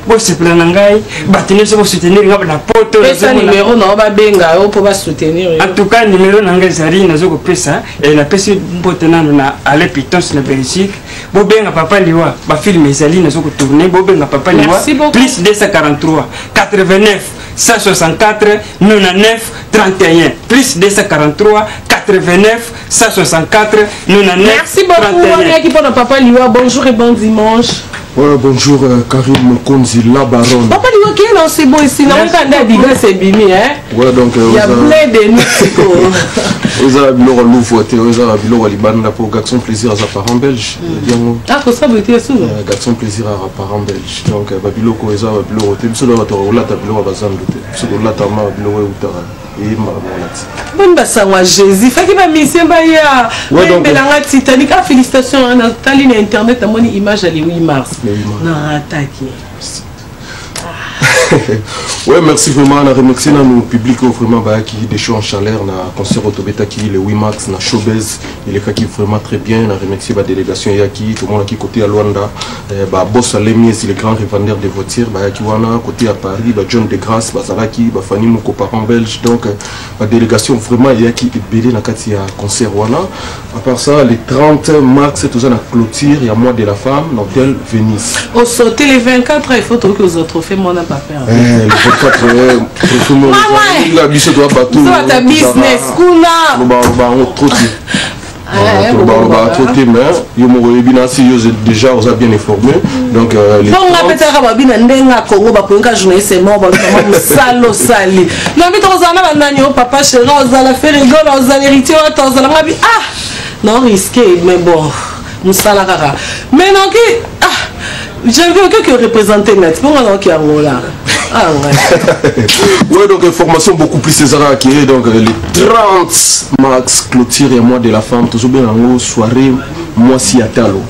S15: bo se plana ngai ba tenir so soutenir ngaba na poto
S3: pesa numéro na ba benga o po ba soutenir
S15: en tout cas numéro na ngai zari na zo ko pesa na pesi mbote nano na ale pitons na Belgique bo benga papa liwa ba film ezali na zo ko tourner bo benga papa liwa plus 243 89 164 99 31 plus 243 89 164 99
S3: merci beaucoup papa liwa bonjour et bon dimanche.
S14: Ouais, bonjour Karim Mokonzi, la baronne.
S3: Papa dit ok, non, c'est bon ici. Non, quand on dit que c'est bimi, hein.
S14: Ouais, donc.
S3: Il y a plein de Mexico.
S14: Vous avez bilor à Louvoité, vous avez bilor à Liban, pour Garçon Plaisir à parents belges.
S3: Ah, pour ça, vous étiez sous.
S14: Garçon Plaisir à parents belges. Donc, Babilo, Koeza, Babilo, Roté, Bissolo, Là, Tabilo, Bazan, Bissolo, Là, Tama, Bilo, Outara. Et
S3: bon basangwa Jésus fait que ma mission ba ya belanga Titanic félicitations à Nathalie na internet à mon image à le 8 mars na attaqué.
S14: Ouais, merci vraiment. On a remercié nos publics vraiment qui des shows en chaleur, na concert Autobeta qui le 8 mars na showbiz, il est qui vraiment très bien. On a remercié la délégation Yaki, tout le monde qui côté à Luanda, Boss Alémies, le grand revendeur de voitures, qui wana côté à Paris, John de Grasse, Bazaraki, Fanny Moko parents belges. Donc la délégation vraiment Yaki est belé na kati à concert wana. À part ça, le 30 mars tout ça na clôture, il y a mois de la femme, l'hôtel Venise.
S3: Au sauter les 24 il faut que les autres faits mon pas faire.
S14: Le 24 la biche doit battre
S3: ta business kuna
S14: déjà on a bien informé donc les
S3: non risqué mais bon mais non j'ai vu que représenter net pour moi qui a là. Ah ouais.
S14: Ouais, donc information beaucoup plus César qui est donc les 30 max clôture et mois de la femme toujours bien en soirée moi si à talo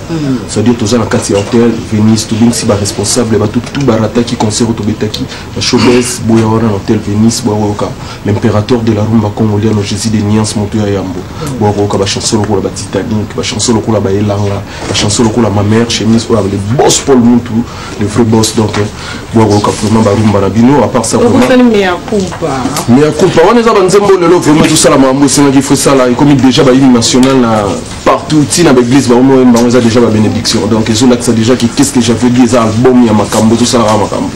S14: c'est-à-dire tous en quartier hôtel Venise tout bien si ba responsable ba tout barata qui concert Autobetaki la showbiz boya wana hôtel Venise boya l'impérateur de la rumba congolienne Jésus de Niance Montoya Yambo boya ba chanson ko la Titanic ba chanson ko la ba Elanga ba chanson ko la ma mère chemise ou le boss Paul Muntu le vrai boss donc boya vraiment ba Barabino, à part ça,
S3: mais à
S14: coupa, on est à Banzembo, le lot, vraiment tout ça, la mambo, c'est qui fait ça là, et comme déjà, l'hymne national, partout, dans l'église, on a déjà la bénédiction. Donc, ils ont là déjà, qu'est-ce que j'avais dit, les albums, il y a Makambo, tout ça, là, Makambo.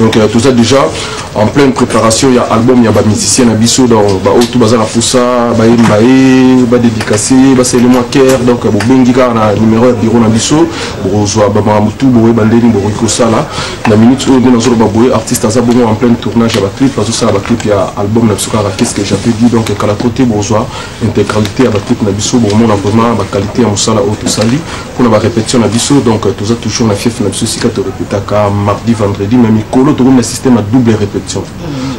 S14: Donc, tout ça déjà, en pleine préparation, il y a album, il y a des musiciens, Nabiso, donc, tout bazar à Foussa, Baye, dédicacé, c'est le mois Caire, donc, Bengiga, numéro de bureau Nabiso, Rosoa, Bamamutu, Boé, Bandeni, Boriko, ça là, la minute où on a Boé, artiste en plein tournage à la clip, parce que ça, la clip, il y a album, qu'est-ce que j'avais dit, donc, à la côté, bourgeois, intégralité à la clip, Nabiso, bon, on a vraiment la qualité à Moussala, Auto Sali, pour la répétition, Nabiso, donc, tout ça, toujours, la fief, Nabiso, si tu répètes à mardi, vendredi, même, il colle, tout le système à double répétition.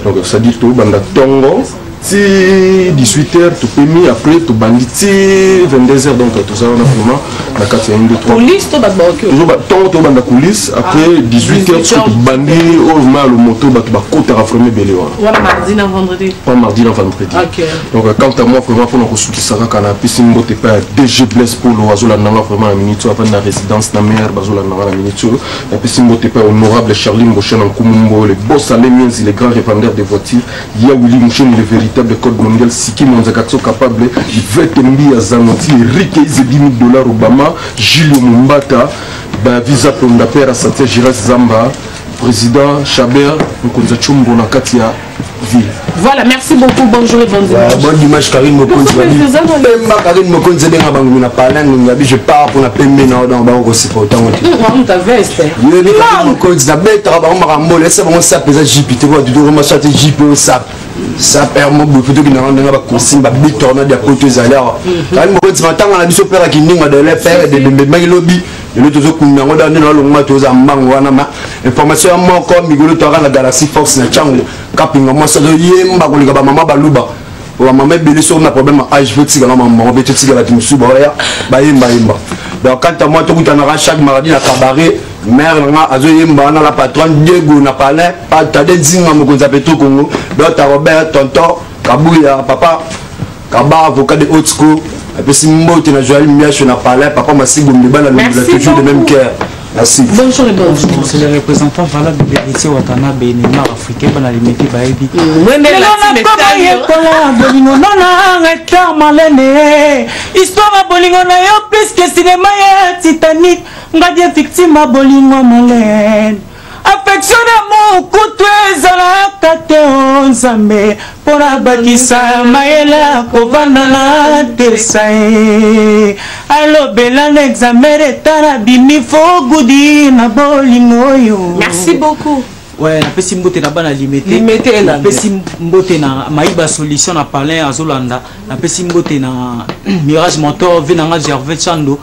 S14: Donc, ça dit, tout, banda tongo, si 18h, tu peux mis après, tu bandit, 22h, donc, tout ça, on a vraiment, la 4 1, 2, 3.
S3: Coulisses, tu vas
S14: toujours, tu vas coulisses, après 18h, tu bandit, au mal, le moto, tu vas côté raffermer belé.
S3: Voilà, mardi, non, vendredi.
S14: Pas mardi, non, vendredi. Donc, quant à moi, vraiment, pour nous qui sera quand on a pu s'y monter pas DG Bless pour l'oiseau, la nana, vraiment, la minute, avant la résidence, la mère, bazo, la nana, la minute, et puis s'y monter pas honorable Charlie Mouchen en Koumumbo, les boss à l'émiens, les grands revendeurs de voitures, il y a Willy Mouchen, le véritable code mondial, Siki Monzakatso capable, il veut tomber à Zanoti, Rick et $10,000 Obama, Julio Mumbata, visa pour Ndapera, Satia Giras Zamba, président Chaber, Nkonza Chumbo Nakatia, ville.
S3: Voilà, merci beaucoup, bonjour et bonne dimanche.
S14: Bonne dimanche, Karine Mokonzi.
S16: Karine Mokonzi, je pars pour la PME dans le aussi pour autant.
S3: Ta veste.
S16: Mokonzi, la bête, laissez moi ça pesait JP, tu vois, du doigt, ça JP au sap. Ça permet beaucoup de gens qui ont consigne, des tornades à côté de l'heure. Karine Mokonzi, maintenant, on a dit super qui n'y a de l'affaire de mes lobbies. Et le tout qu'on a donné dans le moment où on a manqué information à moi comme Miguel Torra la Galaxy Fox na Chango. Caping moi ça doit y est maman baluba maman belé sur un problème à âge petit quand maman peut te la team sous bayimba donc quand à moi tout on chaque mardi à cabaret mère nga azo yimba na la patronne Diego na palais pas tade zinga mo konza peto Congo donc ta Robert tonton Kabouya papa Kaba avocat de haute school et puis si mbote na Joël Miacho na palais papa Masigo Mbala na toujours le même cœur. Merci.
S3: Bonjour et bonjour.
S9: C'est le représentant valable de l'héritier Watana Bénéma africain dans les métiers Baebi.
S15: Histoire bolingo na yo plus que cinéma ya Titanic. Ngadie victime bolingo molène. Affection d'amour kutu ezalaka te onzambe pona bakisa mayela kovanda na desae alobela na examen retara bimi fo gudi na bolingo yo.
S3: Merci beaucoup.
S9: Ouais, na pesi mbote na bana limité na pesi mbote na Maïba solution na parler à Zolanda na pesi mbote na Mirage Mentor venanga Gervais Chando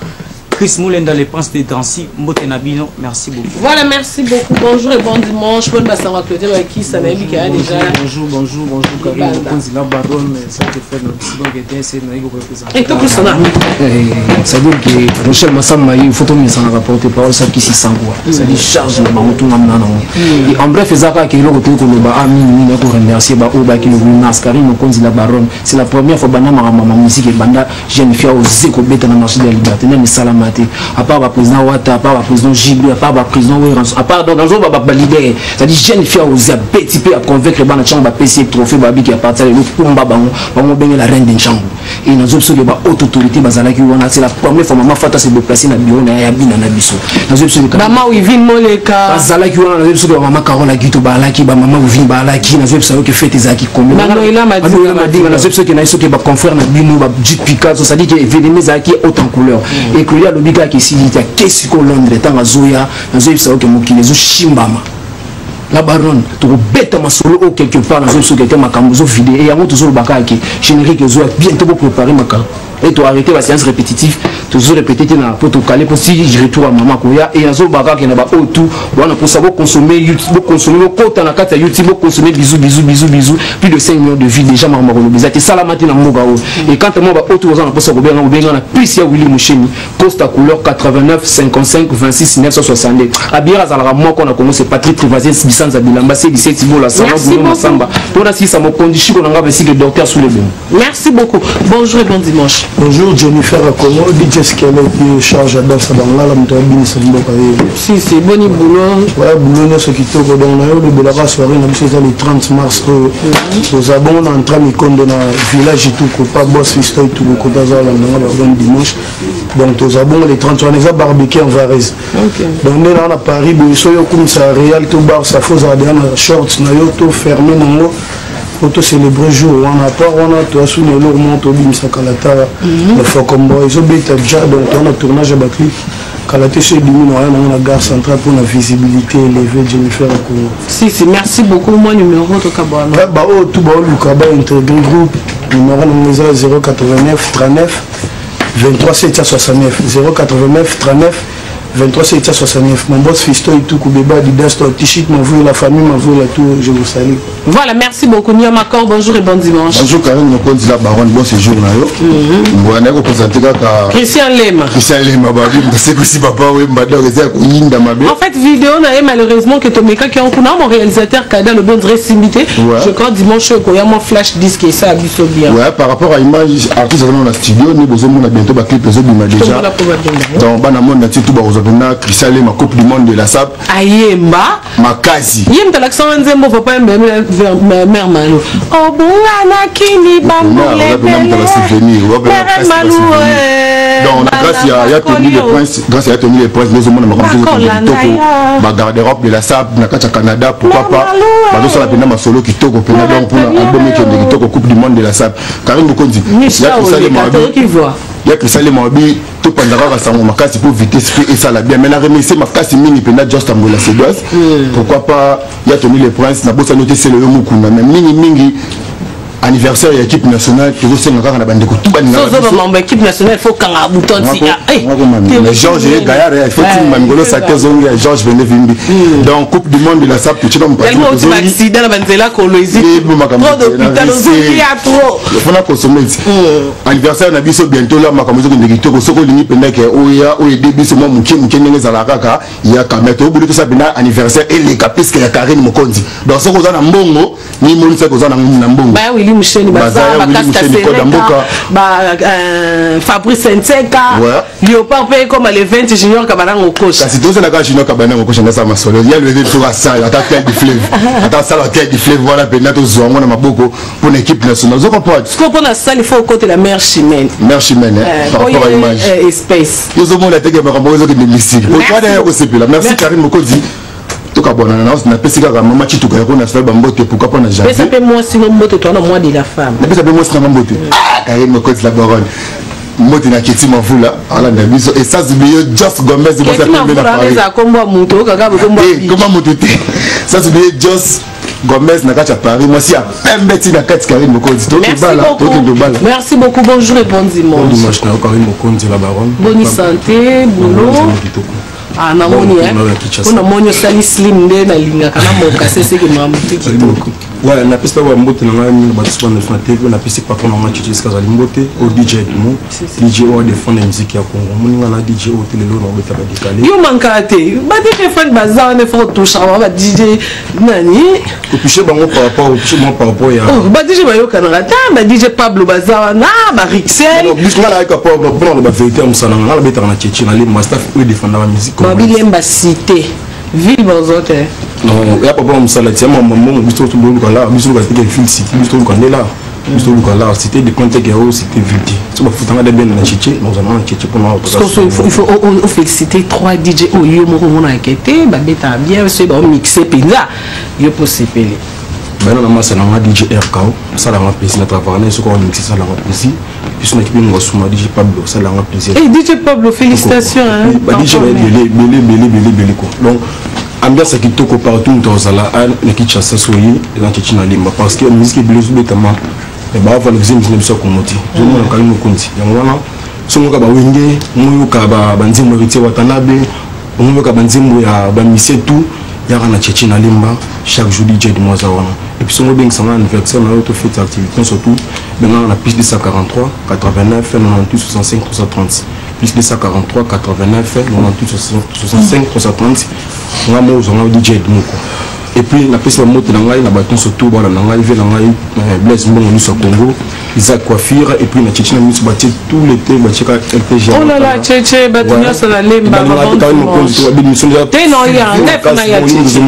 S9: Chris Moulenda les princes de Drancy mbote na bino. Merci beaucoup.
S3: Voilà, merci beaucoup. Bonjour et bon dimanche. Bonne bassanga Claudia qui ça n'a déjà.
S9: Bonjour Karim Konzi la baronne ça te fait notre second guetin c'est naïgo représenter.
S3: Et tout pour ça.
S8: Ça veut dire que Rochelle Massamba il faut tomber sans rapporter parole ça qui s'y sent quoi. Ça dit charge le mamoto namna et en bref ezaka que loko to ko ba ami ni ko remercier ba oba ki no Karim Konzi la baronne. C'est la première fois bana ma musique et banda jeune fille au zeko beta na marché de la liberté na salama à part le président Ouattara, à part le président Jibi, à part le président Ouérançon, à part dans le jour où leader, c'est-à-dire jeune fille aux petit peu à convaincre les bancs de PC trophée babi qui appartient à l'Oumba Bango, Bango Bengue la reine d'un chambre. Et nous avons observé la haute autorité Bazala qui c'est la première fois maman Fata s'est déplacée dans le bureau de Yabina Nabiso. Nous avons observé maman Ouivin Moleka. Bazala qui nous avons observé maman Carola Guito Balaki, maman Ouivin Balaki, nous avons observé que fait Ezaki comme nous. Nous avons observé que nous avons confrère na Bino, Jit Picasso, c'est-à-dire que événement Zaki haute en couleur. Et que le biga qui s'il y a qu'est-ce qu'on Londres tant à Zoya, nous avons observé que Mokilezo Shimbama. La baronne, tu bête ma solo quelque part dans une société ma camouflage vidéo et à moi toujours le bac qui générique Zoya bientôt pour préparer ma carte. Et tu as arrêté la séance répétitive, toujours répéter pour te caler pour si je retourne à maman Koya et un autre bagarre qui n'a pas autour, voilà pour savoir consommer YouTube, consommer côté dans la carte YouTube, consommer bisous, plus de 5 millions de vues déjà maman Koya. C'est ça la matinée dans Mogao. Et quand on va autour, on a pour ça qu'on a plus ya Willy Moucheni, Costa couleur 89 55 26 962. Abira Zalra moi qu'on a commencé Patrick Trivazien Bissanza Bilamba c'est 17 Tibola Samba Samba. Pour la si ça me condition qu'on a aussi le docteur sous les bons.
S3: Merci beaucoup. Bonjour et bon dimanche.
S14: Bonjour Jennifer Akomo, DJ Skele qui charge à danser dans la Moutabine Samboka.
S3: Si, c'est Boni Boulon.
S14: Ouais, Boulon, ce qui tourne dans la rue de la soirée, c'est le 30 mars. Nous avons en train de dans le village et tout, pas boss, histoire et tout, le dimanche. Donc nous avons les 30 on est barbecue en Varese. Donc nous on a Paris, nous sommes comme ça, Real, tout bar, ça faut à shorts, tout fermé, pour célébrer le jour. On a pas, on a tout sous le lourd monte au Bim Sakalata, le Fokombo, ils ont déjà, donc on a tournage à Bakli. Kalaté chez Bimino, on a la gare centrale pour la visibilité élevée, Jennifer.
S3: Si, merci beaucoup. Moi, numéro de Kabouana.
S14: Ouais, bah, oh, tout bas, le Kaba intégré groupe, numéro 089 39 23 769 089 39 23 769. Mon boss Fisto et tout, Koubeba, Didas, Tichit, m'a vu la famille, m'a vu la tour, je vous salue.
S3: Voilà, merci beaucoup. Nia Makor, bonjour et bon dimanche.
S4: Bonjour Karine, mon compte la baronne, bon séjour. On a représenté
S3: Christian Lema.
S4: Christian Lema, c'est que si papa, oui,
S3: en fait, vidéo, on a malheureusement que Tomeka qui est en cours, mon réalisateur, Kada, le bon récimité. Je crois dimanche, il y a mon flash disque et ça a bien.
S4: Ouais, par rapport à l'image, artiste dans la studio, nous avons bientôt un clip, déjà. Donc, Banamon, on a tout Christian Lema, Coupe du monde de la SAP.
S3: Ayemba.
S4: Makasi.
S3: Yem l'accent en zembo, faut pas vers mère Malou. Oh, bon, Anakini, Bamboulé.
S4: Donc, grâce à Tony les Princes, nous avons ma garde-robe de la SAP, Nakacha Canada, pourquoi pas. Nous sommes la ma solo qui toque au Pénal pour l'album qui toque au Coupe du monde de la SAP. Karine Bokondi. Il y a Christian Lema, tout pendant ma casse pour vitesse et ça la bien. Mais la remercier ma casse mini pénal juste en la sédoise. Pourquoi pas, il y a Tony les Princes, n'a pas noté c'est le Mukuna, mais mini
S16: anniversaire ya équipe nationale qui reçoit encore na bandeko tout baninga
S3: so équipe nationale faut kanga bouton si
S16: mais Georges Gaillard il faut que mangolo sake zongi ya Georges Benevimbi donc coupe du monde de la SAP tu comme
S3: parti tellement accident na banzela koloizi trop d'hôpital zongi ya trop
S16: faut na consommer anniversaire na biso bientôt là makambo zoko ndikito ko soko lini penda ke oya o ede biso mo muke ndenge za la kaka ya kameto obuli to ça bina anniversaire et les capes que ya Karine Mokonzi donc soko za na mbongo ni monisa ko za na mbongo
S3: ba Willy Michel baza bakasta sereka ba Fabrice Nseka Léopard pe comme les 20 junior kabana ngokosha
S16: kasi tozo na ka junior kabana ngokosha ngasa masolo il y a le tout ça ata tête du fleuve ata sala tête du fleuve voilà pena to zongo na maboko pour l'équipe nationale zo comprendre
S3: ce qu'on peut na salle il faut côté la mère Chimène
S16: par rapport à l'image
S3: espèce
S16: yo mo la teke ba kambo zo ke de mystique pour toi d'ailleurs aussi là merci Karine Mokonzi toka bona na pesika ka mama chituka yako na sababu mbote pourquoi pas na jamais
S3: mais ça peut moi sinon mbote toi na moi de la femme
S16: mais ça peut moi sinon mbote Karine Mokonzi la baronne mbote na kiti mavula ala na biso et ça oublié Jos Gomez de
S3: ça tomber na Paris ça kombo muto kaka kombo
S16: comment muto ça oublié Jos Gomez na kacha Paris moi si a pembeti na kati Karine Mokonzi to bala
S3: merci beaucoup bonjour et bon dimanche
S16: bon dimanche na Karine Mokonzi la baronne
S3: bonne santé boulot ah na moni on moni sali slim nde na linga kana moka sese ke mamu kitoko
S8: ouais na piste wa mbote na ngani ba tswa na fna TV na piste pa kona match jusqu'à za limbote au DJ Edmond DJ o de fond de musique ya Congo moni ngana DJ o tele lo na beta ba décalé
S3: yo mankate ba DJ fan bazar ne faut toucher ba DJ nani
S8: ko piché bango par rapport ya
S3: oh ba DJ ba yo kana ta ba DJ Pablo bazar na ba Rixel
S8: non bis ngala ka pa ba ba vérité musana ngala beta na tchétché na les master eux défendre la musique
S3: ba bilemba cité ville bozote
S8: non ya papa musala tia maman biso to bolu kala biso ka teke film city biso to kandela biso to kala c'était des contextes que c'était vite so ba futanga de ben na chiché nous allons na chiché pour nous
S3: il faut féliciter 3 DJ au yo mo ko na kete ba beta bien c'est ba mixer pizza yo possible
S8: ben na masa na DJ RKO ça la plaisir na travailler ce qu'on mixer ça la plaisir puis son équipe ngosuma DJ Pablo ça la plaisir
S3: et DJ Pablo félicitations hein
S8: ba DJ belé quoi donc ambiance kitoko partout dans la na Kinshasa soyi na Tchina limba parce que musique blues betama et ba va le musique biso komoti je mo ka mo konti yangwana songo ka ba wenge mo ka ba banzimbo rite watanabe mo ka banzimbo ya ba mission tout ya na Tchina limba chaque jour DJ de moza wana et puis songo beng sama anniversaire na auto fête activité surtout maintenant la piste de 143 89 98 65 330 plus de 143 89 98 65 330 on a DJ Edmoko et puis la piste de moto dans la bâton surtout voilà dans la vie dans la Blaise Mbongo nous sur Congo Isaac Coiffure et puis na Tchétchina nous sur bâti tout l'été bâti LPG
S3: oh là là tchétché bâtiment sur la lemba t'es non il y a neuf na ya tchétché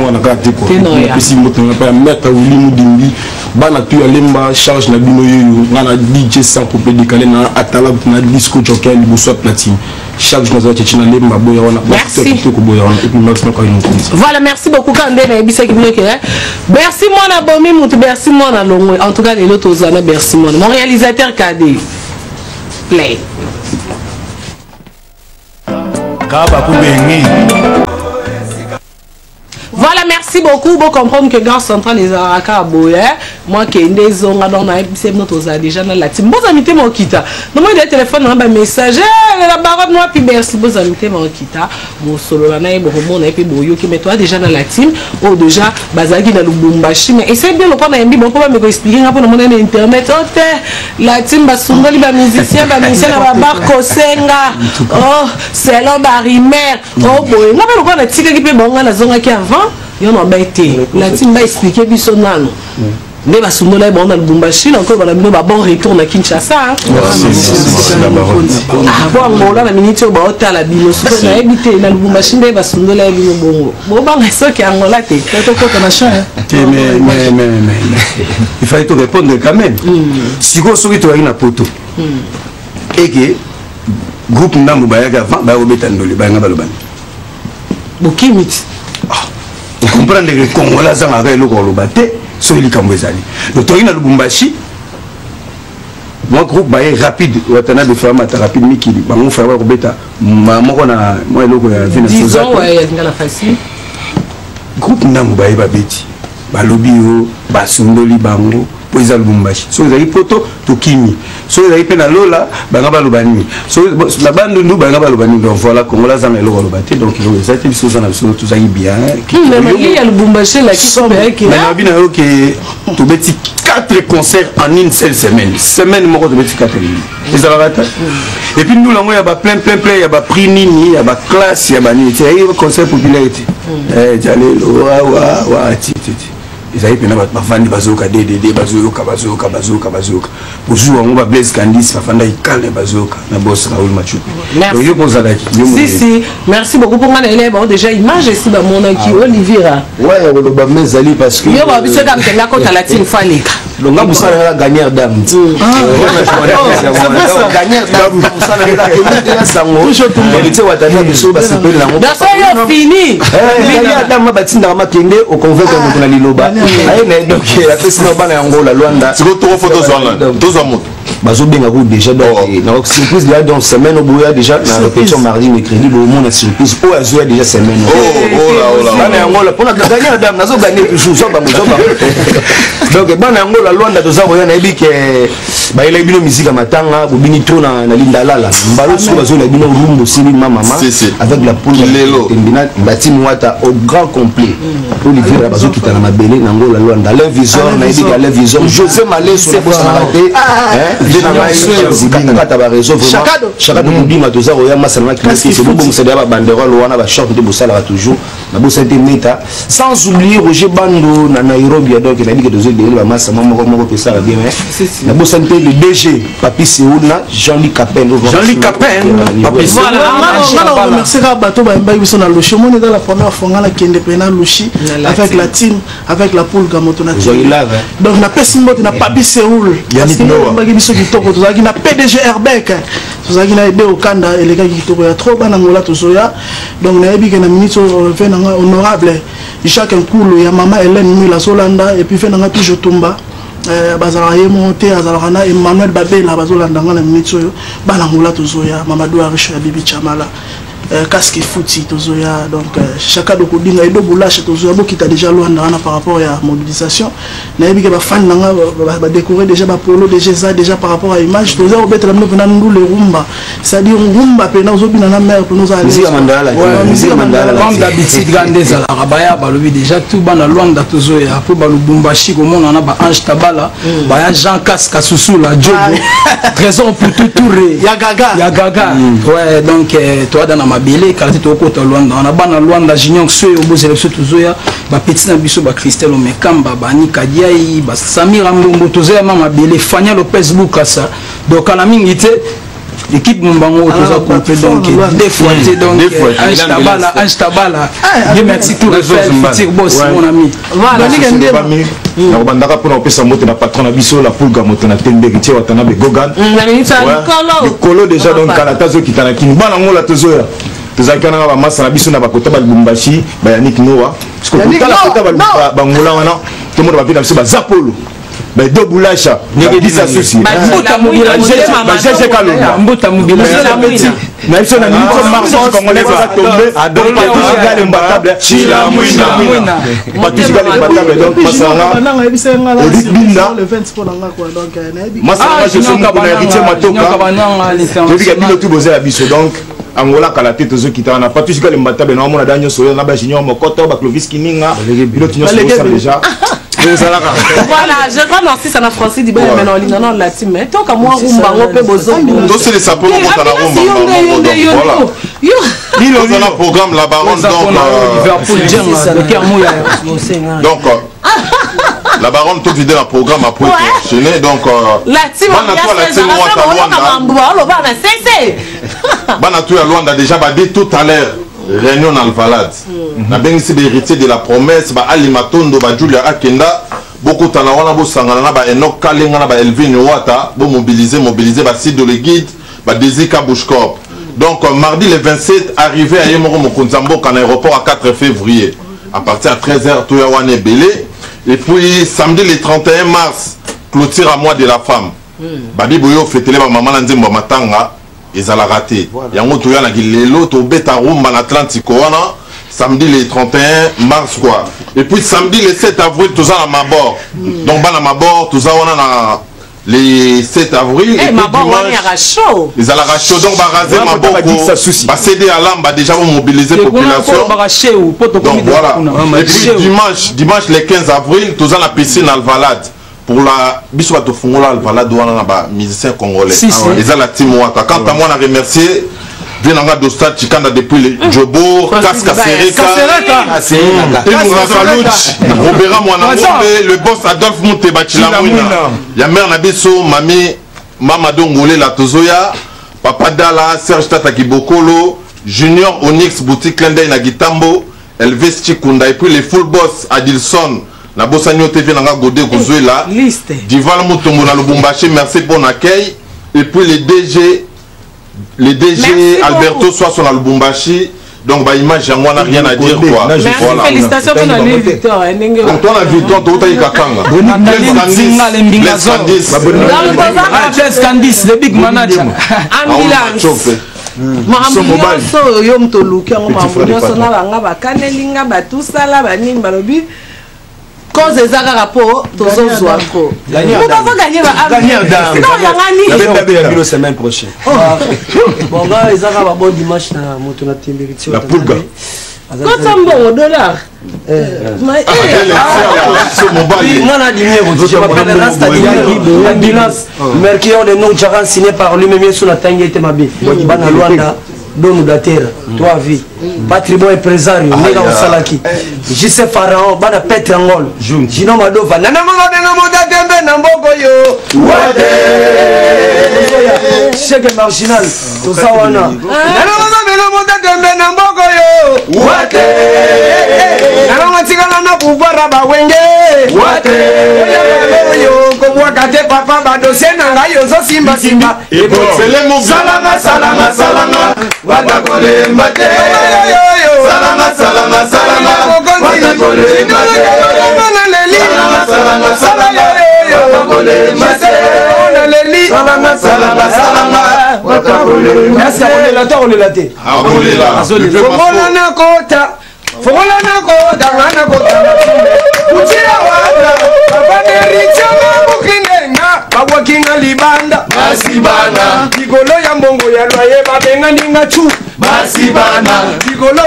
S8: t'es non il y a puis moto na pas mettre Willy Mudimbi bana tu ya lemba charge na bino yoyo ngana DJ sans couper décalé na atala na disco jockey liboso platine chaque jour dans Tchétchina lemba boya wana et puis Max
S3: voilà merci beaucoup Kandé na ebisa kibloke merci moi na bomi mutu merci moi na longo en tout cas les autres ozana merci moi mon réalisateur Kadé play
S2: Kaba kubengi.
S3: Voilà, merci beaucoup. Vous comprendre que Gare Centrale les Araka à Boye. Moi qui ai des zones dans la notre déjà dans la team. Bon amis, mon kita. Non, moi des téléphones, un message. La baronne moi puis merci. Bon amis, mon kita. Mon solo la naïe, bon naïe puis boyo qui met toi déjà dans la team. Oh déjà, bazagi dans le Lubumbashi. Mais essaye bien le quoi na mbi bon pas me expliquer un peu dans mon internet. Oh la team basungoli ba musicien na bar Kosenga. Oh c'est l'homme barimer. Oh boy. Non mais le quoi na tika qui peut bon na zonga qui avant. Il y en a bêté. La team va expliquer puis son nom. Mais va sous là bon dans le Lubumbashi encore on a mis bon retour à Kinshasa. Ah bon là la minute au bas à la bino sur na habité na Lubumbashi va sous là bino bongo. Bon ba ça qui en là té.
S16: Mais il fallait te répondre quand même. Si go soki to na poto. Et que groupe Ndambo Bayaga avant ba obetandoli ba ngaba lobani.
S3: Bokimit.
S16: Comprendre que Congolais sont avec le Golobate, sur les Cambouezali. Donc, tu as une Lubumbashi. Mon groupe est rapide. Tu as des femmes rapide, mais qui dit, mon frère Robeta, moi, le logo est venu.
S3: 10 ans, ouais, il y a facile.
S16: Groupe Namoubaye Babeti, Balobio, Basundoli Bango, po eza Lubumbashi so ezali poto tokimi so ezali pe na lola banga baloba nini so la bandundu banga baloba nini donc voilà Kongola za na eloko baloba te donc ça te biso za na biso tozali bien
S3: mais ya Lubumbashi la qui sont bien qui
S16: na bina yo ke to beti 4 concerts en une seule semaine moko to beti 4 les alarata et puis nous là il y a plein il y a prix nini il y a classe il y a nini c'est un concert popularité j'allais wa ti ils avaient pena bafandi bazoka DDD bazoka bonjour on va Blaise Candice bafanda ikale bazoka na boss Raoul Machu donc yo kozalaki
S3: si merci beaucoup pour ngana élève déjà image ici ba monaki Olivera
S4: ouais on ba mezali parce que
S3: yo ba biso kam tenga kota la team falika
S4: donc nga busala la gagnère dame gagnère dame busala la sango je te watana biso basepeli nango
S3: daso yo fini
S4: gagnère dame batinda makende au convaincre moto na liloba aye donc la festival bana yango la Luanda
S17: siko to photo zwana tozo moto
S4: bazo benga ko déjà donc na surprise là dans semaine au boya déjà na répétition mardi mercredi le monde surprise o azo déjà semaine bana yango la pona gagner dame nazo gagner toujours so ba donc bana yango la Luanda toza koya na ebi ke ba ile bino musique matanga bobini to na lindalala mbalo so bazo la bino rumbo sili mama avec la poule tembina batimi wata au grand complet Olivier bazo kitana mabele nango la Luanda le viseur na ebi ka le viseur José Malé sur la bosse na raté kata ba réseau vraiment chaka de bima toza koya masana ki c'est bon c'est ba banderole wana ba short de bosala toujours na bossa te meta sans oublier Roger Bando na Nairobi donc il a dit que dozo de ba masana moko pesa ba bien na bossa te le DG Papi Seouna Jean-Luc Capin Papi
S7: voilà on remercie bato ba mbayi biso na lochi on est dans la première fois ngala kende pena lochi avec la team avec la poule gamoto na donc na pesi mbote na Papi Seoul biso kitoko tozalaki na PDG Herbeck tozalaki na ede okanda eleka kitoko ya trop bana ngola tozoya donc nayebi ke na minute fait na honorable Jacques Nkulu ya mama Hélène Mila Solanda et puis fait na toujours tomba bazala ye monté azala na Emmanuel Babela bazolanda na minute oyo bana ngola tozoya Mamadou Arish ya Bibi Chamala casque fouti tozoya donc chaka de kodinga edo boulache tozoya bokita déjà Luanda par rapport à mobilisation na yebi ke ba fan nanga ba décorer déjà ba polo déjà par rapport à image tozoya obetela mno pena ndule rumba c'est-à-dire rumba pena ozobina na mère pour nous aller
S4: musique mandala
S13: comme d'habitude grande za rabaya balobi déjà tout bana Luanda tozoya pour ba Lubumbashi comme on a ba Ange Tabala ba Jean Casque Soussou la Jogo trésor pour tout touré ya gaga ouais donc toi dans mabele kalati to kota Luanda on a bana Luanda junior so yo bo sélection tozoya ba petit na biso ba Christelle Omekamba ba Nika Diayi ba Samira Mbombo tozoya mama bele Fania Lopez Bukasa donc ala mingi te l'équipe Mbango toza complet donc des fois donc Ange Tabala merci tout le boss mon ami
S17: voilà na bandaka pona opesa moto na patron na biso la poule gamoto na tembeki tie watana be gogan kolo déjà donc kalata zo kitana kini bana ngola tozoya tozalaki na ba masa na biso na bakota ba Lubumbashi ba Yannick Noah parce que tala kota ba ngola wana to mo ba vina biso ba zapolo ba do bulacha ngeke disa souci
S3: mbuta mobila
S17: ba jeje kalonga
S3: mbuta mobila
S17: na biso na niveau marchand congolais va tomber donc pas le mbatable chila mwina pas le mbatable donc masanga
S7: le 20 pour nga quoi donc
S17: masanga je suis mon héritier matoka je dis que bino tout bosé la biso donc Angola kalate tozo kitana pas tous le mbatable na mona danyo soyo na ba junior mokoto ba Clovis Kininga bino tinyo so déjà
S3: voilà, je crois que c'est en français, dit ben maintenant on non la team mais tant qu'à moi rumba on peut bozo.
S17: Donc c'est les sapeurs qui sont à la rumba. Voilà. Il a un programme la baronne donc la baronne tout vidé le programme après enchaîner donc
S3: la team
S17: à Luanda déjà dit tout à l'heure réunion dans le Valade. Na bengisi héritier de la promesse ba Ali Matondo ba Julia Akenda beaucoup tana wana bo sangana na ba Enoch Kalenga na ba Elvin Wata bo mobiliser ba Sido le guide ba Dezika Bushkop. Donc mardi le 27 arrivé à Yemoro Mokonzambo en aéroport à 4 février à partir à 13h to yawane belé et puis samedi le 31 mars clôture à mois de la femme. Babi boyo fêter ba maman nzembo matanga ezala raté yango to yana kilelo to beta rumba na Atlantique wana samedi le 31 mars quoi. Et puis samedi le 7 avril tout ça à Mabord. Donc bana Mabord tout ça on a les 7 avril et dimanche ils allaient racheter donc baraser Maboko bah céder à l'âme bah déjà vont mobiliser population donc voilà et puis dimanche le 15 avril tout ça la piscine Alvalade pour la bisou to fungola Alvalade on a ba musicien congolais ils allaient la team Wata quand à moi on a remercié Venanga Dostat Chikanda depuis le Jobour, Kaska Sereka, Robera Mwanangombe, le boss Adolphe Mouté Bachilamouina. Ya mère Nabiso, Mami, Mama Dongole La Tozoya, Papa Dala, Serge Tata Kibokolo, Junior Onyx Boutique Lendey Nagitambo, Elvis Chikunda, et puis les full boss Adilson, la Bossanio TV Nanga Godé Gozuela, Dival Moutombo na Lubumbashi, merci pour l'accueil, et puis les DG. Les DG Alberto soit sur la Lubumbashi, donc bah image on n'a rien à dire quoi.
S3: Merci, félicitations pour la victoire.
S17: Donc toi la victoire tu as eu kakanga.
S3: Les Candice, le big manager. Ambulance. Mamambiyoso yo mtoluki ngo mamambiyoso na banga bakanelinga batusala banini balobi cause ezaka rapport tozozwa ko gagner
S16: la semaine prochaine
S3: bon gars ezaka ba bon dimanche na moto na timbiriti
S16: la pulga
S3: quand on dollar Mercure de nous Jaran signé par lui-même sur la tangue était mabé bana Luanda Donou Datera toi vie patrimoine et présario nega osalaki Jesse Pharaon bana Petre Angol Jino Madova nana mama de no moda dembe na mboko yo wade cheke marginal to sawana nana mama de no moda dembe na mboko yo wade nana matikala na pouvoir ba wenge wade yo ko wakate papa ba dossier na ngayo zo simba simba salama salama salama wata kole mbate salama salama salama wata kole mbate salama salama salama wata kole mbate salama salama salama wata kole mbate est-ce qu'on est là toi on est là té fongola na kota ngana kota uchira wata papa dericha mabukinenga bawakinga libanda basibana digolo ya mbongo ya loye babenga ninga chu basibana digolo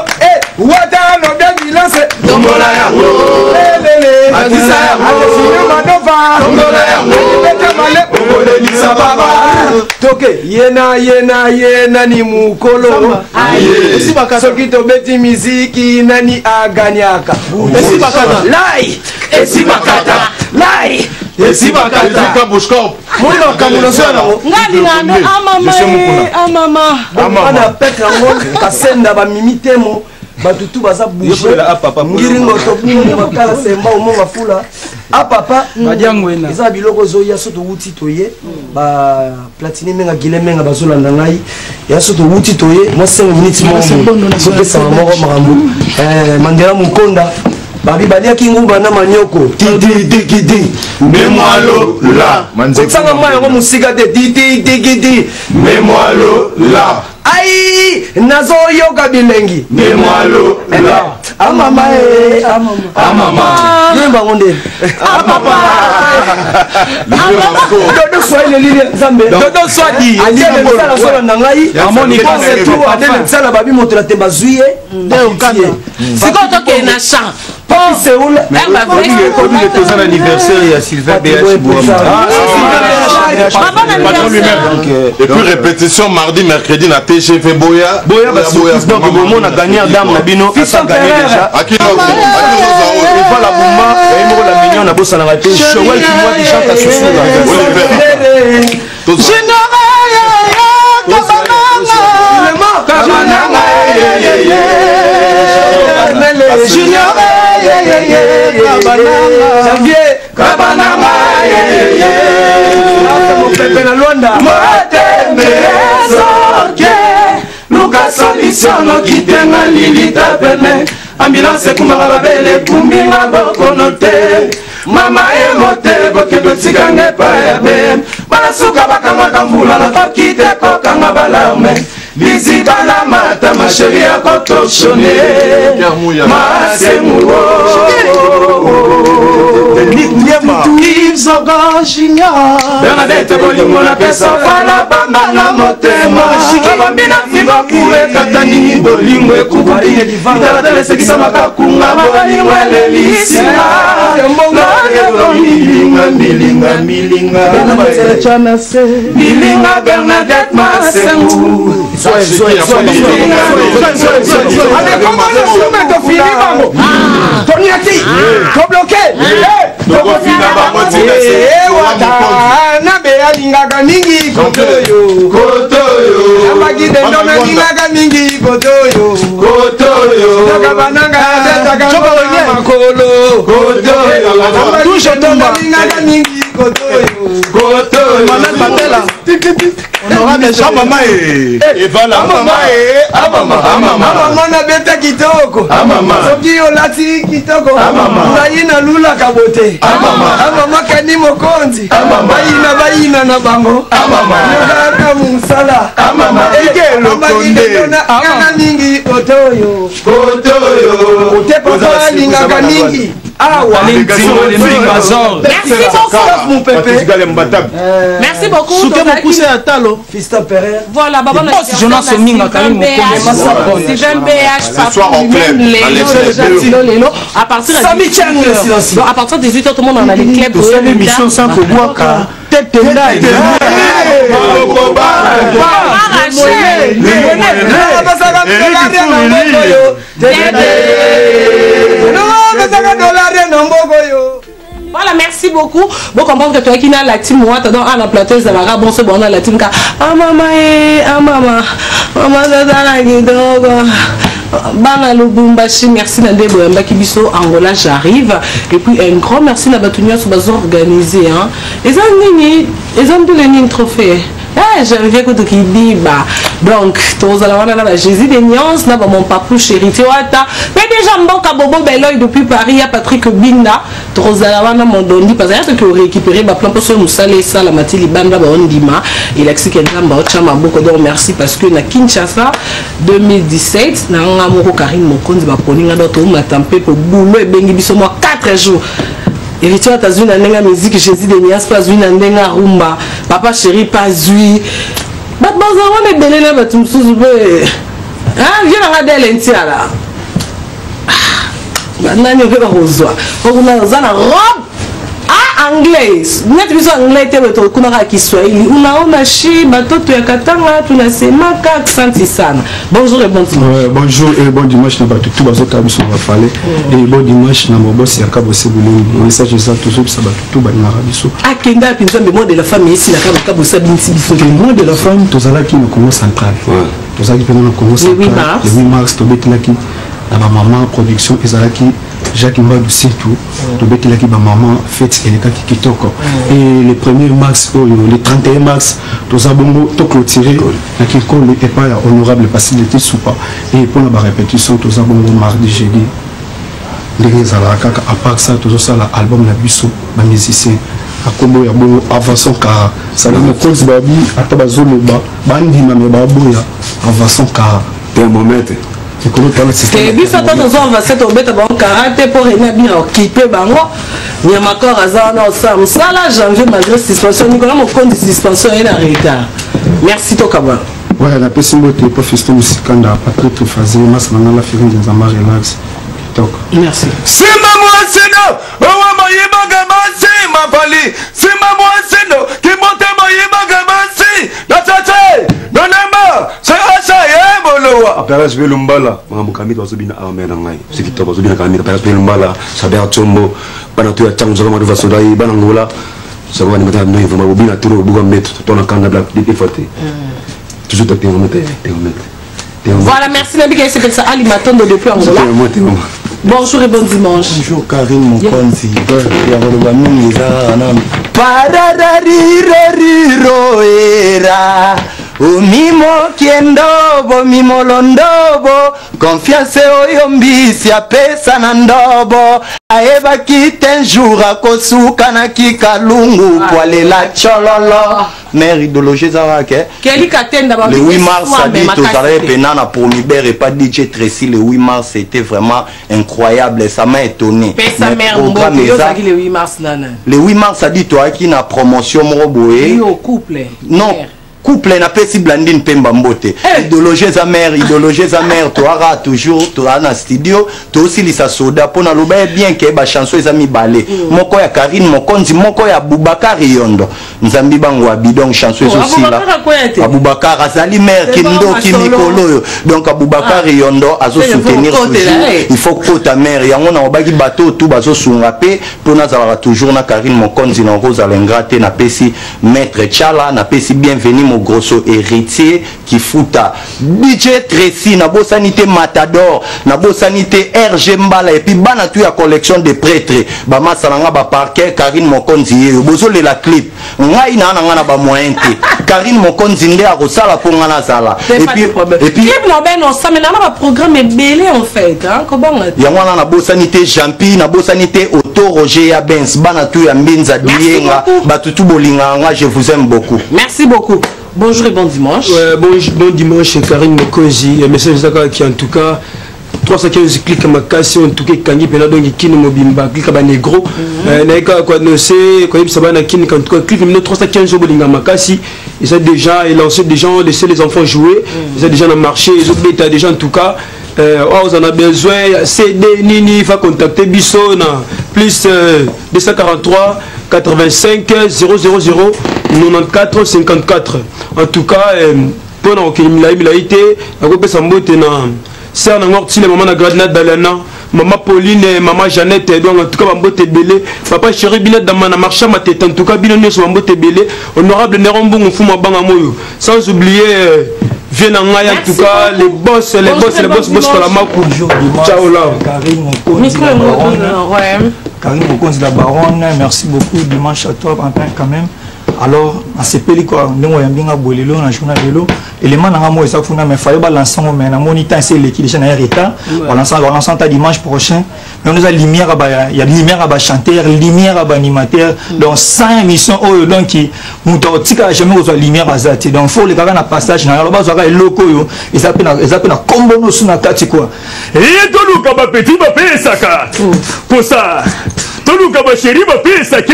S3: wata no bya bilance dombola yango lele atisa yango sino madova dombola yango beta male bongole lisa baba toke yena ni mukolo aye soki to beti miziki nani aganyaka esibakata lai
S17: Esibakata Bushko
S3: Mwana kamulo sana ngani ngane amama ana petra ngol kasenda ba mimitemo batutu baza bouger ngiringo to bakala semba umonga fula apapa badiangwena eza biloko zoya soto wuti toye ba platine menga gile menga bazolanda ngai ya soto wuti toye mo 5 minutes mo so pesa moko makambu Mandela Mukonda babi balia kinguba na manyoko di memwalo la manzeka mayo ngo musika de di memwalo la ai nazo yoga bilengi memwalo la amama yemba ngonde papa dodo soile lili zambe dodo swadi andile sala solo nangai amoni ko tout adele sala babi moto la temba zuye de okana siko toke na champ c'est où
S16: le anniversaire il y a Sylvain BH
S17: et puis répétition mardi mercredi na TGV Boya
S16: donc on a gagné dame na bino ça gagné déjà on va la bomba et la million na bossa na raté Joël qui moi qui chante à Soussou
S3: Junior Janvier Kabananga Pepe na Luanda Luka solution kitenga lilita pene ambulance kumaka babele kumbinga bokonote mama emote bokendo tikange payabe bana suka bakanga kambula na fakite kokanga balarme visite
S14: Bana mata ma chérie à kotoshone Masengu Yves Ogan Junior Bernadette Bolingo na pesa fala bamba na motema Bambina fiba kuwe katani bolingo ekubali Italatele sekisa makakunga bolingo elelisina Milinga Milinga Bernadette Masengu Allez, comment le soumettre au fini, bango Toniaki, co-bloqué Nabe alingaka mingi kotoyo Abagide ndona alingaka mingi kotoyo Toka bananga tetaka ndona makolo Touche ndona alingaka mingi kotoyo Manan Mandela Honorable Jean Mama Mama na beta kitoko Soki olati kitoko Bayina lula kabote Mama kani mokonzi Bayina na bango Nogaka musala Eke lokonde Kana mingi otoyo Ote papa lingaka mingi
S3: Merci beaucoup.
S7: Fiston Pereira.
S3: Voilà, Baba Jonas Sominga Karim Steven BH,
S17: soir en club.
S3: À partir de 18h, tout le monde en a les clubs.
S14: C'est l'émission sans que moi,
S3: Voilà, merci beaucoup. Bon, comprendre que toi qui n'as la team, moi, t'as dans la plateau, ça va bon, c'est bon, on a la team, car ah maman, la guido. Bana Lubumbashi, merci Nande Boyamba Kibiso, Angola, j'arrive. Et puis un grand merci à Batunia sur bazar organisé. Ils ont donné un trophée. J'avais vu que tu dis bah donc tous à la Jésus des nuances n'a pas mon papa chéri Théoata mais déjà Mboka Bobo Beloy depuis Paris il y a Patrick Binda tous à la mon dondi parce que récupérer ma plan pour se nous saler ça la Mathilde Banda Ondima il a expliqué que chama beaucoup de merci parce que na Kinshasa 2017 na ngamoko Karim Mokonzi ba poninga d'auto ma tempé pour boulot et bengi biso moi 4 jours. Et tu as vu la musique Jésus de Nias, pas vu la rumba, papa chéri, pas vu. Bah, on est belé là, bah, tu me souviens. Ah, viens regarder l'entière là. Bah, n'a pas rose. On a une robe. Ah, anglaise. Net biso anglais te beto kuna Kiswahili. Unaona shi batoto ya Katanga tunasemaka accent sana. Bonjour et bon dimanche.
S8: Bonjour et bon dimanche na batutu bazoka biso bafale. Et bon dimanche na mobosi ya Kabose Bulungu. Message ça toujours ça batutu ba na biso.
S3: Akenda pinza le mot de la famille ici na Kabose binti biso.
S8: Le mot de la famille tozala ki no Congo central. Tozala ki pena no Congo central. Le 8 mars tobetela ki na ba maman production ezalaki Jacques Mbadou Setou, Tobekilaki ba maman fête Elekaki Kitoko. Et le 1er mars, le 31 mars, tous abongo to clôturé na Kiko le pas honorable facilité soupa. Et pour la répétition, tous abongo mardi jeudi. Les Zalaka à part ça, tous ça l'album la biso, ba musicien. A Kombo ya bongo avançons car ça le cause babi atabazolo ba bandi ma me baboya avançons car
S16: thermomètre.
S3: Et puis ça on va cette obète bon karaté pour bien équiper bango nyamakor azana osam ça là janvier malgré suspension Nicolas mon compte de suspension est en retard. Merci Tokaba.
S8: Ouais la personne qui est professeur musikanda Patrick Fazer mas na la firin de Zama relax. Tok.
S3: Merci.
S14: Simba moi seno, owa moyeba gamasi mapali. Simba moi seno, ki monte moyeba gamasi. Datate, donema, c'est ça yebolowa.
S16: Père Sbe Lumbala, maman Kamit wazobina amena ngai. C'est qui top wazobina Kamit Père Sbe Lumbala, Saber Chombo, bana tu ya chanzo kama riva sodai bana ngola. Sababu ni mata no yeva mabina turo buga meto tona kanda black di forte. Toujours docteur meté.
S3: Voilà, merci Nabi Kaye, c'est ça Ali Matondo depuis Angola. Bonjour et bon dimanche.
S14: Bonjour Karim Mokonzi.
S18: Omimo kiendobo mimo londobo confiance oyo mbisi apesa na ndobo aeba kite jour akosuka na kikalungu kwalela chololo mère idéologie zawake le 8 mars a dit aux arrêts penana pour Mibert et pas DJ Tracy le 8 mars c'était vraiment incroyable ça m'a étonné
S3: le 8 mars
S18: le 8 mars a dit toi qui na promotion moroboé
S3: couple
S18: non couple na pesi Blandine Pemba Mbote idéologie za mère toi toujours toi na studio toi aussi lisa soda pona loba bien que ba chanson ezami balé moko ya Karine Mokonzi moko ya Boubacar Yondo nzambi bango abidon chanson aussi là Aboubacar azali mère kindoki mikolo donc Aboubacar Yondo azo soutenir toujours il faut que ta mère yango na obaki bateau tout bazo sunga pe pona za toujours na Karine Mokonzi na Rose Alengrate na pesi maître Tchala na pesi bienvenue grosso héritier qui fouta DJ Tracy na bo sanité Matador na bo sanité RG Mbala et puis bana tu ya collection de prêtres ba masalanga ba parquet Karine Mokonzi bozo le la clip ngai na nga ba moyen te Karine Mokonzi nde a kosala po nga na zala et puis
S3: clip no ben on ça mais na ba programme belé en fait hein comment
S18: ya ngwana na bo sanité Jampi na bo sanité Auto Roger ya Benz bana tu ya Mbinza Dienga batutu bolinga nga je vous aime beaucoup
S3: merci beaucoup. Bonjour et bon dimanche.
S19: Bon dimanche, Karine Mokonzi. Un message qui en tout cas 315 clics à ma casse, en tout cas, quand il y a donc qui ne mobimba, clic à négro. Naïka quoi ne sait, quand il s'abonne à qui quand tout cas clic, mais 315 jours à ma casse, ils ont déjà lancé des gens, laissé les enfants jouer, ils ont déjà dans le marché, ils ont déjà en tout cas. Vous en a besoin, CD Nini, il va contacter Bissona, plus 243 85 000 94 54. En tout cas, pendant qu'il a été, maman Gradina Dalana, maman Pauline, maman Jeannette, donc en tout cas, Mambote Belé, papa chéri Binet Damana Marcha ma tête, en tout cas, Binet sur Mambote Belé, honorable Nerombo Mfuma Bangamoyo, sans oublier. Viens en tout cas, les boss pour la marque. Ciao là.
S7: Karine Mokonzi la baronne, merci beaucoup, dimanche à toi, quand même. Alors, à ce pays, quoi, nous avons bien bolelo, on a joué à vélo. Élément dans moi, ça funa, mais fallait pas lancer, mais na moniteur c'est l'équipe déjà na retard. On lance dimanche prochain. Mais on a lumière, il y a lumière à chanteur, lumière à animateur. Donc 5 émissions, oh donc qui, mouton, tika jamais aux lumière à zati. Donc faut les gars na passage, na alors bas les locaux yo, ils appellent na combo no suna kati quoi.
S20: Et tout le kaba petit ba pesaka. Pour ça. Tout le kaba chéri ba pesaki.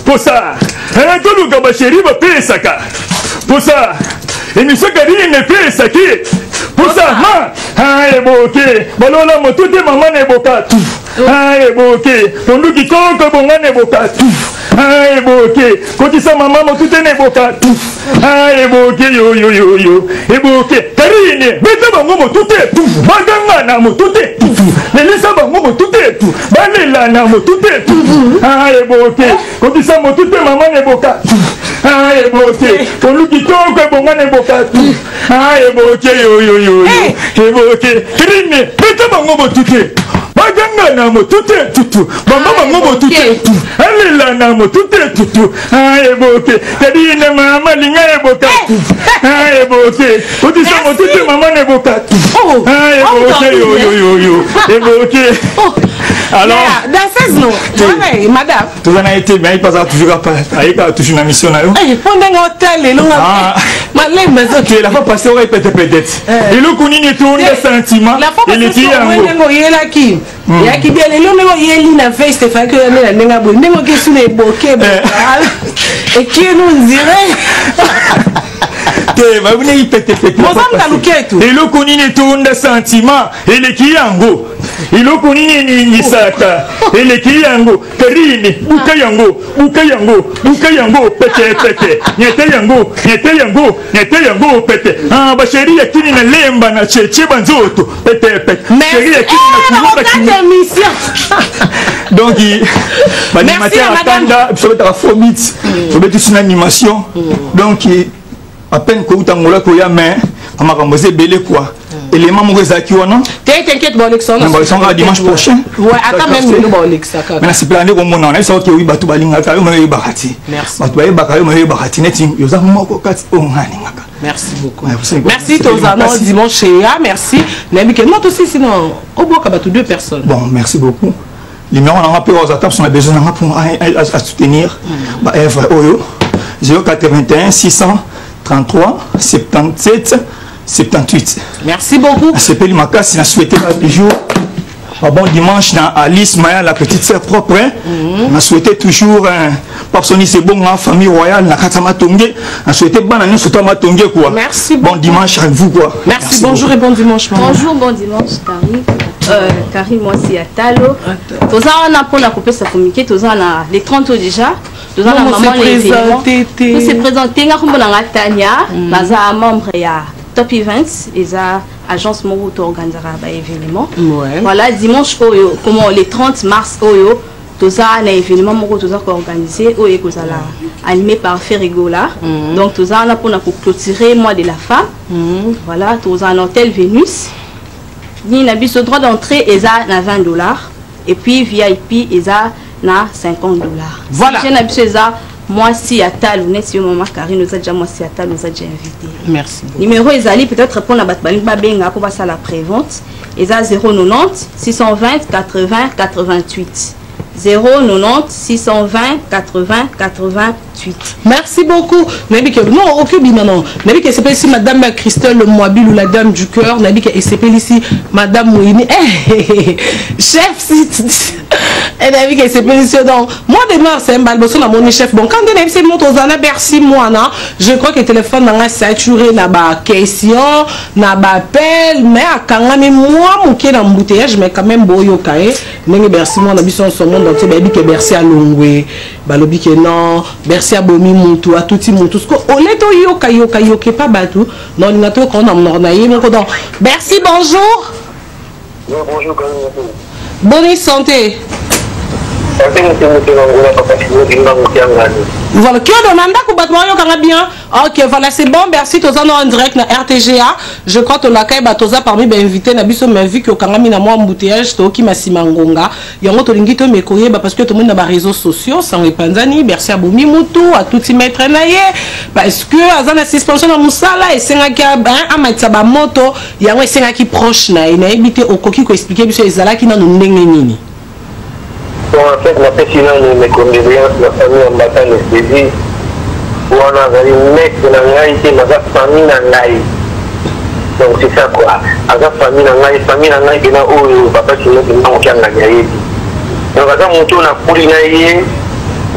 S20: Pour ça. Et tout le kaba chéri ba pesaka. Pour ça. Et nous sommes ne pesaki. Pour ça, ah évoqué. Balola mo tout est maman évoca tout. Ah évoqué. Ton nous qui compte bon an évoca tout. Ah évoqué. Quand il sa maman mo tout est évoca tout. Ah évoqué yo. Évoqué. Karine, bête bango mo tout est tout. Baganga na mo tout est tout. Les sa bango mo tout est tout. Balela na mo tout est tout. Ah évoqué. Quand il sa mo tout est maman évoca tout. Ah évoqué. Ton nous qui compte bon an évoca tout. Ah évoqué yo. Évoqué. Karine, bête bango mo tout est. Baganga na mo tout est tout. Maman bango mo tout est tout. Alela na mo tout est tout. Ah évoqué. Karine maman linga évoca tout. Ah évoqué. Quand il sa mo tout est maman évoca tout. Ah évoqué yo. Évoqué. Alors,
S3: danseuse non. Ouais, madame.
S7: Tout en a été bien, il passe toujours à toujours une mission là.
S3: Pendant l'hôtel et l'on a
S7: tu la fois passée aurait peut-être. Et le connu tourne des sentiments.
S3: La fois passée il là qui. Il y a qui bien les longs il na fait Stéphane que la nenga bo. Nengo qui sous les bouquets et qui nous dirait
S7: va venir péter. Et le connu tourne des sentiments et les qui yango. Et le connu ni saka et les qui yango. Karine, uka yango, pete. Nyete yango, pete. Ah, ba chérie ya kini na lemba na cheche banzoto. Pete. Chérie ya kini na mission. Donc, l'animateur attenda, ça va être la phobite. Ça va être une animation. Donc, à peine que vous t'envoyez quoi, mais on m'a composé belé quoi. Élément mon réseau non.
S3: T'inquiète bon Alexandre.
S7: On va dimanche prochain.
S3: Ouais, attends même nous bon Alexandre.
S7: Mais c'est plané comme on a ça que oui batu balinga ka yo me bakati.
S3: Merci.
S7: Batu baye bakayo me bakati neti yo za moko kati o ngani ngaka.
S3: Merci beaucoup. Merci Tozano dimanche merci. Nabike non aussi sinon au bout qu'à deux personnes.
S7: Bon, merci beaucoup. Les numéros on a peu aux attaques on a besoin pour à soutenir bah Oyo 081 633 77 78.
S3: Merci beaucoup.
S7: C'est Makassi n'a souhaité toujours bon dimanche dans Alice Maya, la petite sœur propre. On a souhaité toujours Pape Soni c'est bon en famille royale na Katama Tongé. On a souhaité bonne année sur Tama Tongé quoi.
S3: Merci
S7: bon dimanche avec vous quoi.
S3: Merci bonjour beaucoup. Et bon dimanche maman.
S12: Bonjour bon dimanche Karim. Karim moi c'est Atalo. Tous on a pour la couper sa communiquer tous on a les 30 déjà. Tous on a maman les événements. Nous s'est présenté nga kombo na Tania, baza membre ya Top Events et ça agence Moruto organisera un événement. Voilà dimanche oyo comment les 30 mars oyo tout ça un événement Moruto organisé oyo que ça animé par Ferrigola. Donc tout ça on a pour clôturer mois de la femme. Voilà tout ça un hôtel Vénus. Ni na biso droit d'entrée et ça na $20 et puis VIP et ça na $50. Voilà. Si na biso ça moi si Atal ou si maman Karine nous a déjà moi si Atal nous a déjà invité.
S3: Merci.
S12: Numéro Ezali peut-être répondre à Batbaling Babenga pour passer à la prévente. Eza 090 620 80 88. 090 620 80 88.
S3: Merci beaucoup. Nabi que non aucun maintenant. Nabi que c'est pas ici madame Christelle le Moabil ou la dame du cœur. Nabi que c'est pas ici madame Mouini. Chef et Nabi que c'est pas ici donc mois de mars c'est un balbosso na mon chef. Bon quand on c'est monte aux années Bercy moi na je crois que le téléphone n'a saturé na ba question na ba appel mais à quand même moi mon qui dans embouteillage mais quand même boyo kaé. Nengi Bercy moi na biso son monde donc baby que Bercy à Longwe balobi que non Bercy à Bomi Moutou à touti Moutou ce qu'on est au yoka pas batou non il n'a pas qu'on a mornaï mon codon Bercy bonjour.
S21: Bonjour
S3: bonne santé. Voilà, qui a demandé que bien. Ok, voilà, c'est bon. Merci. Tous en direct na RTGA. Je crois que la caille batoza parmi les invités na biso mais vu que quand même na moi embouteillage to ki masimangonga. Yango to lingito me koye parce que tout le monde na ba réseaux sociaux sans repanzani. Merci à Bomi Moutou à tout ti maître naye parce que azana suspension na musala et senga ki a matsa ba moto yango senga ki proche na ina ebité okoki ko expliquer biso ezala ki na ndenge nini.
S21: Bon, en fait, ma personne, mes condoléances, ma famille en bataille, je dis, on a un mec qui a ma famille en aïe. Donc c'est ça quoi. Ma famille en aïe, qui a eu papa qui a eu donc à mon tour, on a pris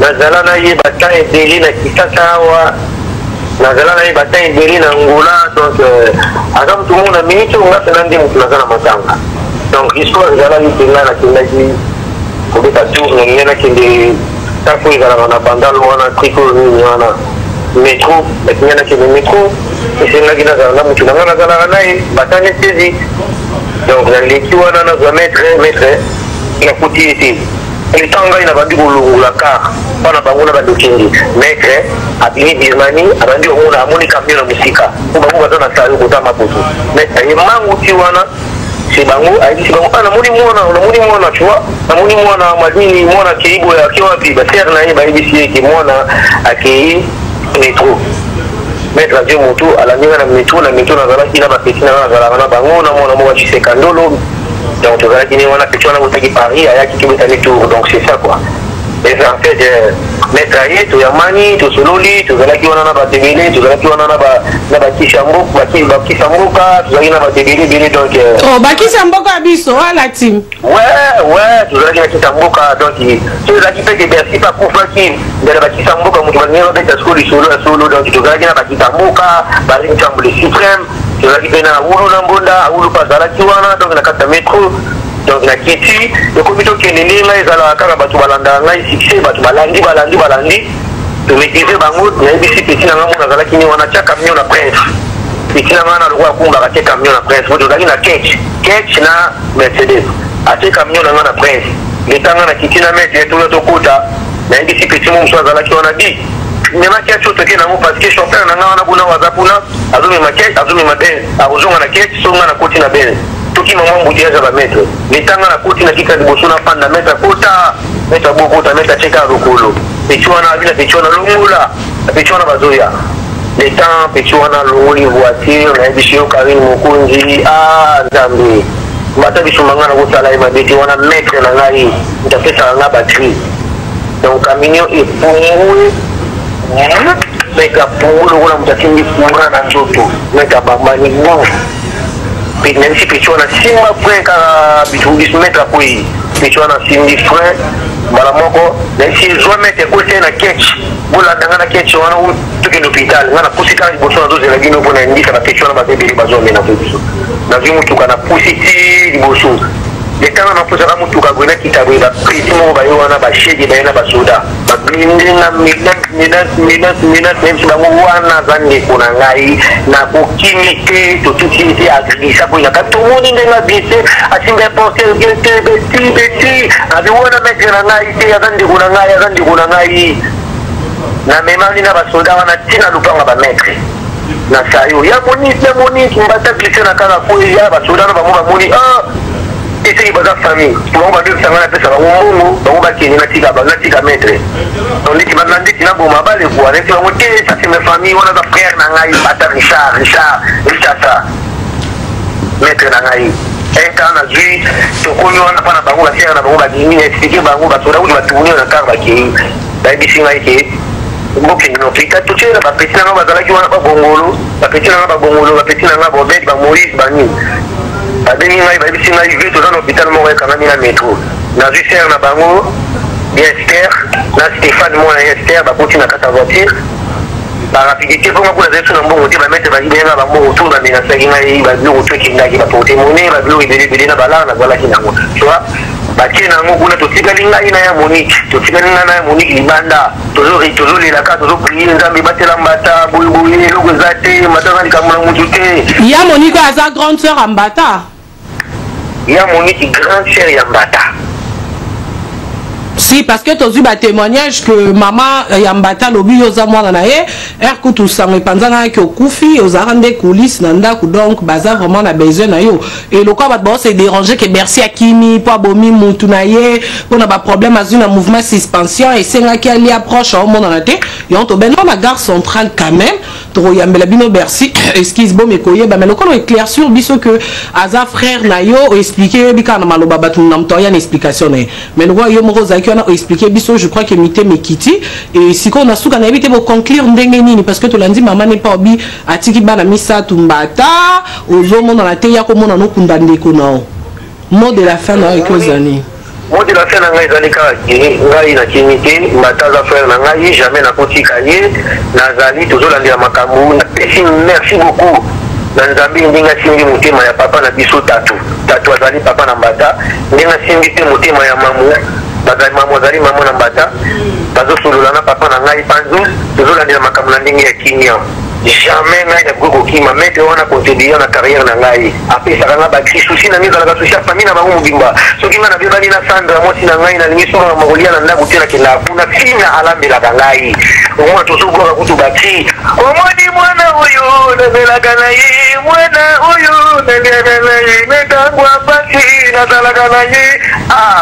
S21: Nazala naïe, bataille délai, na Kisakawa, Nazala naïe, bataille délai, na Angola. Donc, à tout le monde a mis, on a fait un démon qui a matanga. Donc, l'histoire de Nazala, il est là, qui a dit. Kubeta tour ngena kende tapo izala na bandalo wana triko wana metro ngena kende metro isenga kina za mutu ngana za nae batane tezi donc na leki wana na za maître ina kutiriti le tanga ina bandi kulungula ka bana banguna badokindi maître abini birmani abandi omuna amoni camion na musika kuba kuba na salu kutama kutu maître yemangu ti wana c'est bango aïdi c'est bango ana moni mwana tu vois na moni mwana madini mwana kiibo ya kiwa pi ba ser na ye ba ibisi ki mwana akei metro metro radio moto ala ninga na metro na zala kina ba petina na zala na bango na mwana mo ci sekandolo donc to zala kini mwana petona mo taki Paris aya ki kibeta metro donc c'est ça quoi. Et en fait maîtraillé to yamani to sololi to zala ki wana na ba tebele to zala ki wana na ba kishambo ba kisamruka to zala na ba tebele bele donc
S3: oh ba kisamboka biso ala team
S21: ouais to zala ki kisamboka donc to zala ki pe Bercy pas pour faki de ba kisamboka mo ba ngelo de skoli solo donc to zala ki na ba kisamboka ba kisambo le suprême to zala ki pe na ulu na mbonda ulu pa zala ki wana donc na kata metro donc na kiti le comité qui est né là ils allaient à Karabatu balanda là ils fixé batu balandi to maîtriser bango na bisi petit na ngamo na zala kini wana cha camion na prince petit na ngana le roi kumba ka camion na prince bodo dali na ketch na Mercedes a ce camion na ngana prince le tanga na kiti na mètre to kota na bisi petit mo mso zala ki wana di nyama kia choto ke na mo parce que chauffeur na ngana buna wazapuna azumi maket azumi maben azonga na ketch songa na koti na ben toki maman mboudiaza ba mettre letanga na koti na kika liboso na panda mettre kota mettre boko ta mettre cheka rokolo pechuana bila pechuana lungula pechuana bazoya le temps petit wana longoli voiture na biso Karine Mokonzi nzambe mbata biso manga na kosala ye mabeti wana maître na ngai ntapesaka nga batterie donc camion epungwe meka pungwe lokola moto atindi courant na nzoto meka bambani bon même si petit wana simba frein kaka biso maître akoyi petit wana simbi frein mbala moko même si ezwa maître ekosee na ketch bolandanga na ketch wana tokende hôpital nga na pusi kaka liboso nazozela bino mpona indika na petit wana babebele bazomena mpe biso nazwi motuka na pusi ti liboso letanga napusaka motuka boye nakita boye bapresi moko baye wana bashege baye na basoda bablindenga menasi bango wana aza ndeko na ngai nakokimi te totuki te agrisa boye naka tomoni ndenge abise asimba porter beti abi wana maître na ngai te aza ndeko na ngai aza ndeko na ngai namemani na basoda wana ntina lupanga bamaître na sayo ya moniki mbata glise na kaka koyi ya basoda na bango bamoni eseki baza famille bango babebisanga napesa bango mbongo bango bakende natika maître donc ndeti naboma balekwa neti bango te saseme famille wana aza frère na ngai ata richard sa maître na ngai enta nazwi tokomi wana mpa na bango basiaka na bango badimi na explike bango basoda kuti batuni na kaka bakei bayebisi ngai ke bokende na hôpital totiela bapeti na nga bazalaki wana babongolo bapeti na nga babongolo bapeti na nga bobet bamorise banini babengi ngai bayebisi ngai vi toza na hôpital moko ekangami na métro nazwi sere na bango ya ester na stéphane mwana ya ester bakoti na kati ya voiture barapidité mponga kuna zali so na mbongo te bamete babenga bambongo to bamenasaki ngai babiloko to ekendaki baportemone babiloko ebelebele na balala nazalaki nango soa batie nango kuna totikali ngai na ya monike totikali ngai na ya monike libanda tozolelaka tozoprie nzambe batela mbata boyeboye eloko eza te mbata aza likambo na motu te
S3: ya monike aza grande sœur ya mbata
S21: ya monike grande sœur ya mbata
S3: si parce que tozwi batémoignage que mama ya mbata lobi oza mwana na ye ere kutu sango epanzanga yaki okufi ozalaka nde coulisse na ndako donc baza vraiment na besoin na yo et lokwa bato bao se déranger ke bercy akimi mpo abomi mutu na ye mpona baproblème azwi na mouvement suspension esengaki ali approche aomonana te yango tobenda na gare centrale quand même tokoyambela bino bercy excuse bomi ekoyeba mais lokola éclaircir biso que aza frère na yo oexplike yo bikaka na maloba bato na moto aya na explication na ye mais lokola yo moko ozalaki wana oexplike biso je crois que mite mekiti et sikoyo na suka na yebi te boconclure ndenge nini parce que tolandi mama ne pa obi atiki bana misato mbata ozomonana te ya komona nokunda ndeko nao mot de la fin na yo ekozani
S21: mot de la fin na ngai ezali kaka ngai nakimi te mbata aza frère na ngai jamais nakotika ye nazali tozolandela makambo napesi merci beaucoup na nzambe ndenge asimbi motema ya papa na biso tatu azali papa na mbata ndenge asimbi mpe motema ya mamu mamu azali mamu na mbata bazosolola na papa na ngai panzu tozolandela makambo na ndenge ya kimia jamais ngai nakoki kokima maître wana contribuer na carrière na ngai apesaka nga bakri susi na ngai ezalaka susi ya famille na bango mobimba soki ngai nabebani na sandra mwasi na ngai nalingi soka makolia na ndako te nakenda kuna fina alambelaka ngai omona tozokoka kutu bakri omoni mwana oyo nazelaka na ye mwana oyo naliaka na ye metango apasi nazalaka na ye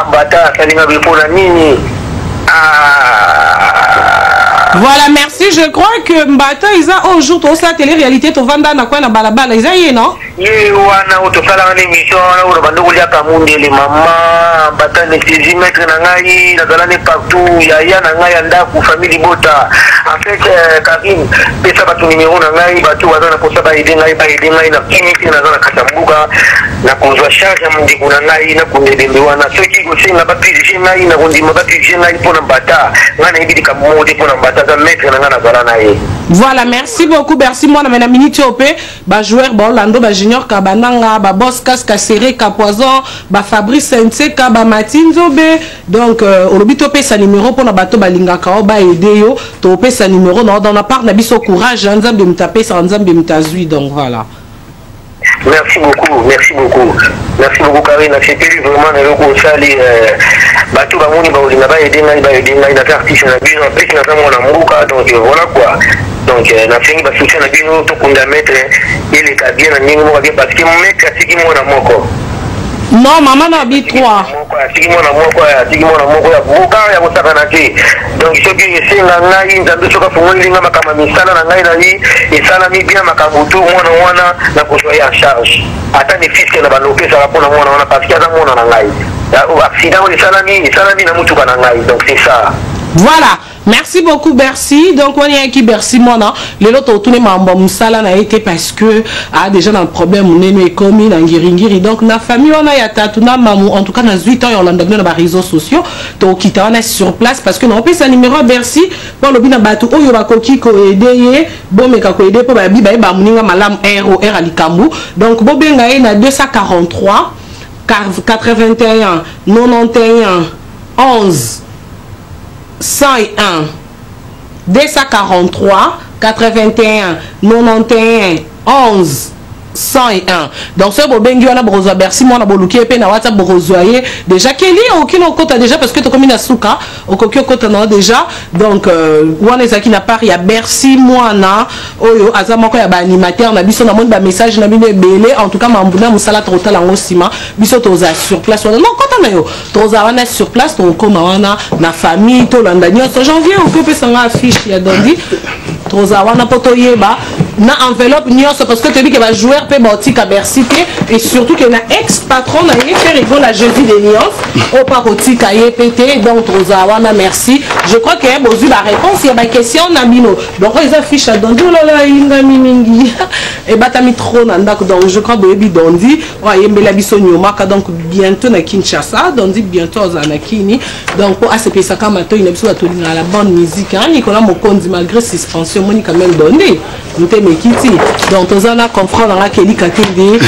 S21: mbata asalinga bepona nini
S3: Voilà, merci. Je crois que Mbata, ils ont aujourd'hui aussi la télé-réalité, tu vas dans quoi na balabala, ils ont non?
S21: Ye wana otosala na émission wana oyo bando kolia kamundele mama Mbata anesthésie maître na ngai nazala ne partout yaya na ngai ya ndako famille bota en fait Karim pesa bato numéro na ngai bato baza na posa baide ngai na kimiki naza na katambuka na kozwa charge ya mondeko na ngai na kondedembe wana soki kosenga baprise ngai na kondima baprise ngai mpona Mbata ngai nayebi likambo moko te mpona Mbata aza maître na ngai nazala na ye.
S3: Voilà, merci beaucoup. Merci moi na minute op ba joueur ba Orlando ba Junior Kabananga ba Boss Casque Serré ka Poison ba Fabrice Senseka ba Martin Zobe donc olobi topé sa numéro pour na bato balingaka o ba aider yo topé sa numéro dans la part na biso courage nzambe mtape sa nzambe mtazui donc voilà.
S21: Merci beaucoup, merci beaucoup. Merci beaucoup Karine, c'était vraiment le coup sali bato ba moni ba olinga ba aider ngai na artiste na bino pesi na kama na muka donc voilà quoi. Donc na fengi ba soutien na bino to kunda mettre il est bien na ningo mo bien parce que mec atiki mo na moko.
S3: Non, maman n'a habité 3.
S21: Donc, ce qui est ici, en charge. Attends, les fils qui ont parce qu'il y a donc c'est ça.
S3: Voilà, merci beaucoup Bercy. Donc on est qui Bercy moi non. Les autres tourner mambo musala na été parce que déjà un problème on est commis dans Ngiringiri. Donc na famille on a ya tatuna mamu en tout cas dans 8 ans on l'a donné dans les réseaux sociaux. Donc qui on est sur place parce que on peut sa numéro à Bercy pour le bina batu oyo ba koki ko aider bon me ka ko aider pour ba bi ba muninga malam ROR alikambu. Donc bo benga na 243 81 91 11 101 243 81 91 11 101. Donc ce bobengi wana brozo Bercy moi na boluki pe na WhatsApp brozoyer déjà Kelly aucun kota déjà parce que to comme na souka okokyo kota na déjà donc wana ezaki na part ya Bercy moi na oyo azamako ya ba animateur na biso na monde ba message na bino ebele en tout cas mambuna musala total en osima biso toza sur place non kota na yo toza wana sur place to koma wana na famille to landa nyonso janvier okope sanga affiche ya dondi toza wana poto yeba na enveloppe nyonso parce que tu dis que va jouer pe boutique à Bercy et surtout que na ex patron na yé faire rigole la jeudi des nuances au parotique à yépété donc Rosawana merci je crois que vous avez la réponse il y a ma question na bino donc ils affichent à dondi lala inga mingi et batami trop nanda donc je crois baby dondi wa yembela biso nyomaka donc bientôt na Kinshasa dondi bientôt za na Kini donc pour ACP ça comme to une biso la tolinga la bonne musique hein Nicolas Mokonzi malgré suspension moni quand même dondi Mekiti. Donc, on a compris dans la Kelly Kakende,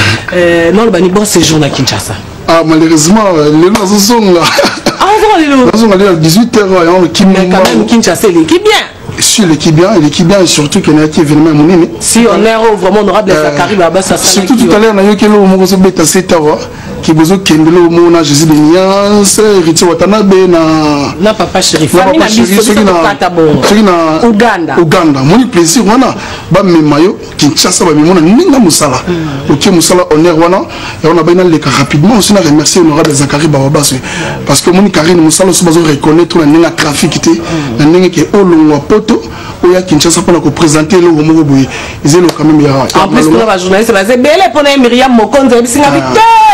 S3: non, le bon séjour à Kinshasa.
S1: Ah, malheureusement, les gens sont là.
S3: Ah, on
S1: sont allés à 18h.
S3: Mais quand même, Kinshasa, l'équipe bien.
S1: Sur l'équipe bien, et surtout qu'il y a un événement à mon
S3: si on est vraiment honorable, ça arrive à bas, ça
S1: surtout tout à l'heure, on a eu que l'on bête à 7 heures. Qui besoin Kendelo Mona Jésus de Niance, Riti Watanabe na
S3: papa chéri, famille na
S1: Uganda. Mon plaisir wana ba memayo Kinshasa ba mona ninga musala. OK musala honneur wana et on a bien les rapidement aussi na remercier honorable Zakari Bababaso parce que mon Karine musala so bazo reconnaître na ninga trafic té na ninga ke olongwa poto oya Kinshasa pour ko présenter le homo boy. Ils ont quand même ya.
S3: En plus pour la journaliste c'est belle pour Myriam Mokonzi bisinga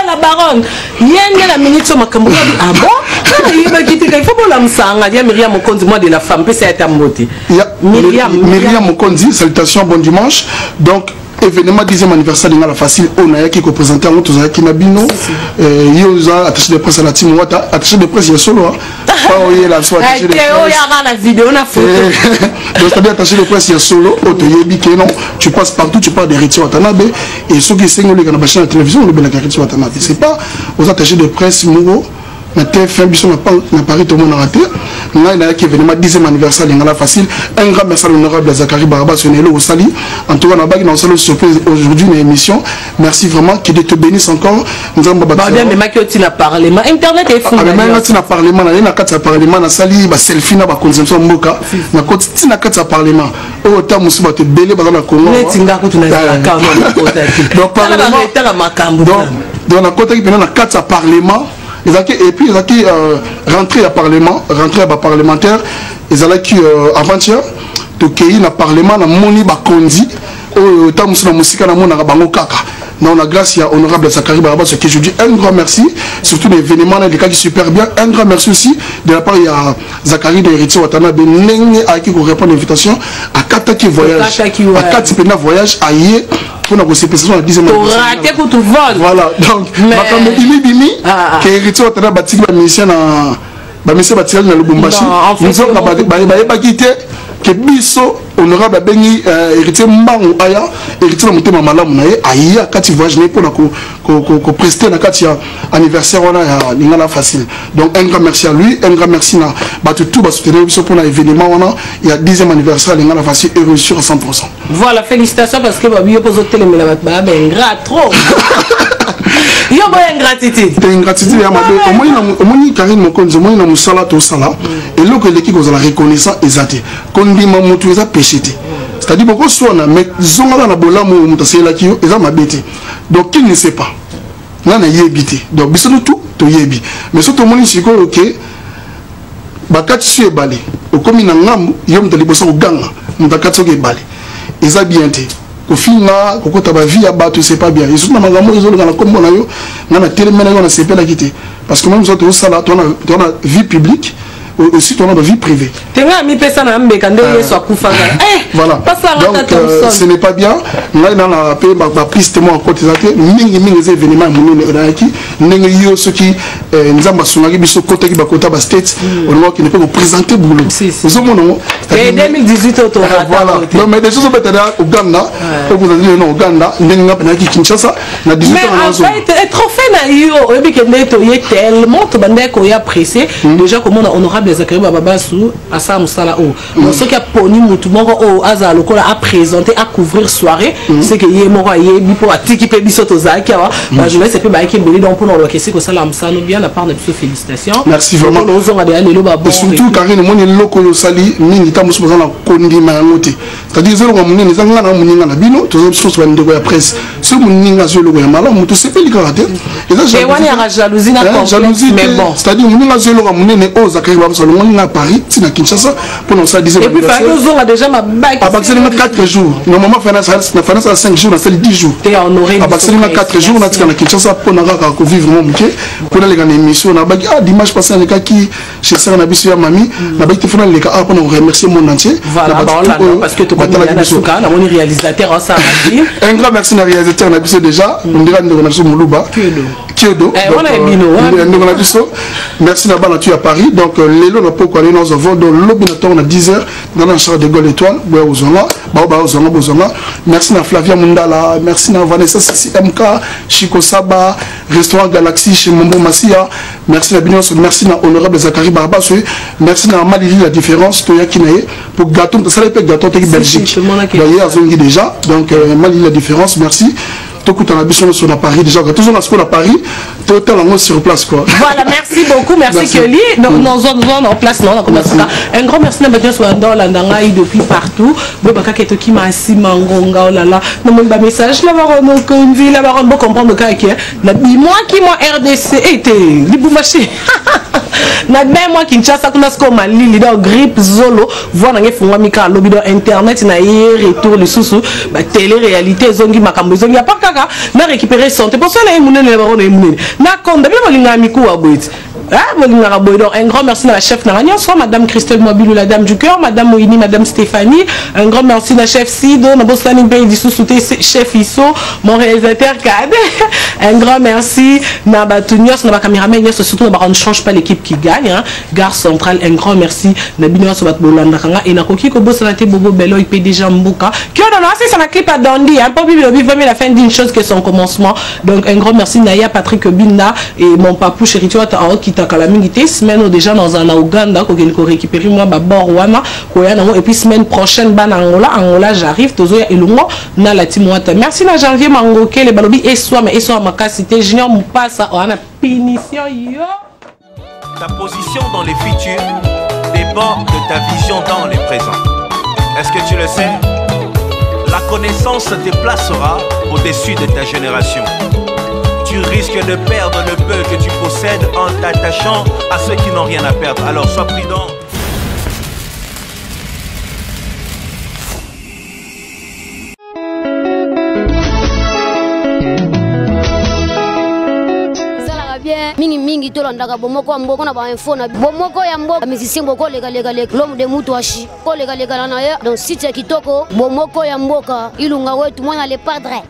S3: la baronne yenge la minute sur makambo ah bon il va quitter il faut pour la msanga dia Myriam Mokonzi moi de la femme peut c'est à moti
S1: Myriam Mokonzi salutations bon dimanche donc événement 10e anniversaire de la facile on a qui représenté en tous qui nabino yoza attaché de presse à la team wata attaché de presse solo pas oyer la soit attaché de presse
S3: la vidéo na photo
S1: donc c'est-à-dire attaché de presse solo otoyebi que non tu passes partout tu parles d'Héritier Watanabe et ceux qui sont les canaux la télévision le Héritier Watanabe c'est pas aux attachés de presse Mouro na TFM biso na Paris tout le monde a raté là il y a qui événement 10e anniversaire de la facile un grand merci à l'honorable Zakari Baraba Sonelo au Sali en tout cas on a bagné dans une surprise aujourd'hui une émission merci vraiment que Dieu te bénisse encore nous avons
S3: mais mais qui na parlement internet est fou
S1: mais maintenant na parlement na kati parlement na sali ba selfie na ba consommation mboka na koti na kati parlement au temps musiba te belé ba na Congo
S3: netinga ko tuna ka
S1: donc parlement donc na koti na kati parlement et puis ils ont qui rentré à parlement, rentré à parlementaire, ils ont qui avant-hier, tout pays na parlement na moni ba kondi, au temps où la musique na mona bango kaka. Non, la grâce à honorable Zakari Baraba, ce que je dis un grand merci, surtout l'événement des cas qui super bien, un grand merci aussi de la part de Zakari de Héritier Watanabe, à qui vous répond à l'invitation, à Kata qui voyage, à Kata qui voyage, à Yé. Pour la consécration la 10e
S3: anniversaire.
S1: Voilà, donc, Bimi, qui est héritier de la bâtiment de mission na Lubumbashi. Nous avons quitté que biso honorable bengi héritier mbangu aya héritier na mutema malamu na ye aya kati voyage ne pour ko prester na kati anniversaire wana ya lingala facile donc un grand merci à lui un grand merci na batu tout ba soutenir biso pour l'événement wana il y a 10e anniversaire lingala facile et réussir à 100%.
S3: Voilà, félicitations parce que babi yo pozo télémela ba ingrat trop. Yo ba ingratitude.
S1: Ingratitude ya mabe omoni Karine Mokonzi omoni na musala to sala et loko l'équipe aux la reconnaissance ezate kondima mutu eza péché. C'est-à-dire beaucoup soit na mais zonga na bolamu mutasela ki eza mabete. Donc qui ne sait pas nana yebité donc biso tout to yebi mais surtout moni siko OK bakati su ebale okomi na ngambu yo mutali bosa oganga mutakati soki ebale eza bien te kofinga kokota ba vie ya bato c'est pas bien et surtout na magambo ezolonga na kombo na yo ngana telemena yo na sepela kité parce que même ça to sala to na vie publique aussi ton vie privée.
S3: Tenga mi pesa na mbeka nde yeso akufanga.
S1: Voilà. Donc ce n'est pas bien. Là dans la paix ba prise témoin côté zaté mingi ces événements munene onaki ndenge yo ce qui nzamba sungaki biso côté ki ba kota ba state on voit qu'il ne peut présenter boulot. Nous sommes
S3: et 2018 auto.
S1: Voilà. Donc mais des choses peut-être au Ghana, vous avez dit non au Ghana, ndenge ngapena ki Kinshasa na 18 ans.
S3: Mais en fait trophée na yo ebi ke ndeto ye tellement to bande ko ya pressé déjà comment honorable Zakari Bababasu à ça musala o donc ce qui a poni mutu moko o aza lokola a présenter à couvrir soirée c'est que yé moko yebi pour atiki pe biso to zaki wa ba je laisse pe ba ki mbeli donc pour no lokesi ko sala musano bien à part de félicitations.
S1: Merci vraiment.
S3: Nous on a des lelo ba bon
S1: surtout Karine moni loko yo sali mingi ta musu na kondi ma ngote c'est-à-dire zelo ko munene zanga na muninga na bino to zo so ndeko ya presse ce muninga zo loko ya mala mutu c'est pas likarate
S3: et wani ya jalousie na
S1: jalousie mais bon c'est-à-dire muninga zo loko munene o Zakari Bababasu à Paris, à Kinshasa, pour nous ça 10 jours.
S3: Et puis, nous avons déjà ma bague.
S1: À partir de 4 jours. Normalement, on a 5 jours, on a fait 10 jours. À partir de 4 jours, on a dit à Kinshasa pour nous vivre mon bouquet. Pour aller dans l'émission, on a dit, dimanche passé, on a dit, chez ça, on a dit, mamie, on a dit, on a pour nous remercier le monde entier.
S3: Voilà, parce que tu connais on est réalisateur, ça a dit.
S1: Un grand merci à réalisateur, on a dit déjà. On dirait que on a Moulouba. Kyodo. Merci d'avoir à Paris. Donc, les lots, nous avons dans l'obinatoire, on a 10h dans la Charles de Gaulle Étoile. Merci à Flavia Mundala, merci à Vanessa CMK, Chico Saba, Restaurant Galaxy chez Mombo Massia. Merci à Bignon, merci à Honorable Zakari Bababasu, merci à Malili La Différence, Toya Kinae, pour Gâteau, ça l'épée Gâteau Belgique. D'ailleurs, ils ont déjà, donc Malili La Différence, merci. Tout le monde sur Paris déjà quand toujours à Paris total en sur place quoi.
S3: Voilà, merci beaucoup, merci Kelly. Donc nous sommes en place non un grand merci à Badios dans la Ndangai depuis partout. Bobaka Ketoki Masi Mangonga oh là là. Non même message là baron Kondi là baron bon comprendre ka qui la moi qui moi RDC était liboumaché. Na ben moi Kinshasa kuna sko Mali leader grippe zolo voir na ngefungwa mika lobido internet na y retour le sous ba télé réalité zongi makambo zongi ya pas kaka na récupérer santé pour ça na munene baron na munene na konda bi molinga miku wa boit un grand merci à la chef Narania, soit Madame Christelle Mobilou, la dame du cœur, Madame Moïni, Madame Stéphanie, un grand merci à la chef Sido, Nabostani Bay du sous-souté, chef Isso, mon réalisateur Cad, un grand merci à Batunios, à caméraman, surtout on ne change pas l'équipe qui gagne, hein. Gare centrale, un grand merci à Binios Batbolandakanga et Nakoki Kobo Sanate Bobo Bello et PDG Mbuka, qui a lancé son clip à Dandy, hein, pour vivre la fin d'une chose que son commencement. Donc un grand merci Naya, Patrick Binda et mon papou chéri qui Kalamingité semaine déjà dans un Ouganda qu'on récupère moi bord wana et puis semaine prochaine ban Angola j'arrive tozoya elungo na la timwata merci na janvier mangoke les balobi et soit ma cité junior mupasa on a punition yo.
S2: Ta position dans les futurs dépend de ta vision dans les présents. Est-ce que tu le sais? La connaissance te placera au-dessus de ta génération. Tu risques de perdre le peu que tu possèdes en t'attachant à ceux qui n'ont rien à perdre. Alors sois prudent.
S5: mingi tolandaka bomoko ya mboka na bainfo na bomoko ya mboka musicien boko lega l'homme de Mutuashi ko lega na ye donc site ya kitoko bomoko ya mboka ilunga wetu mwana le padre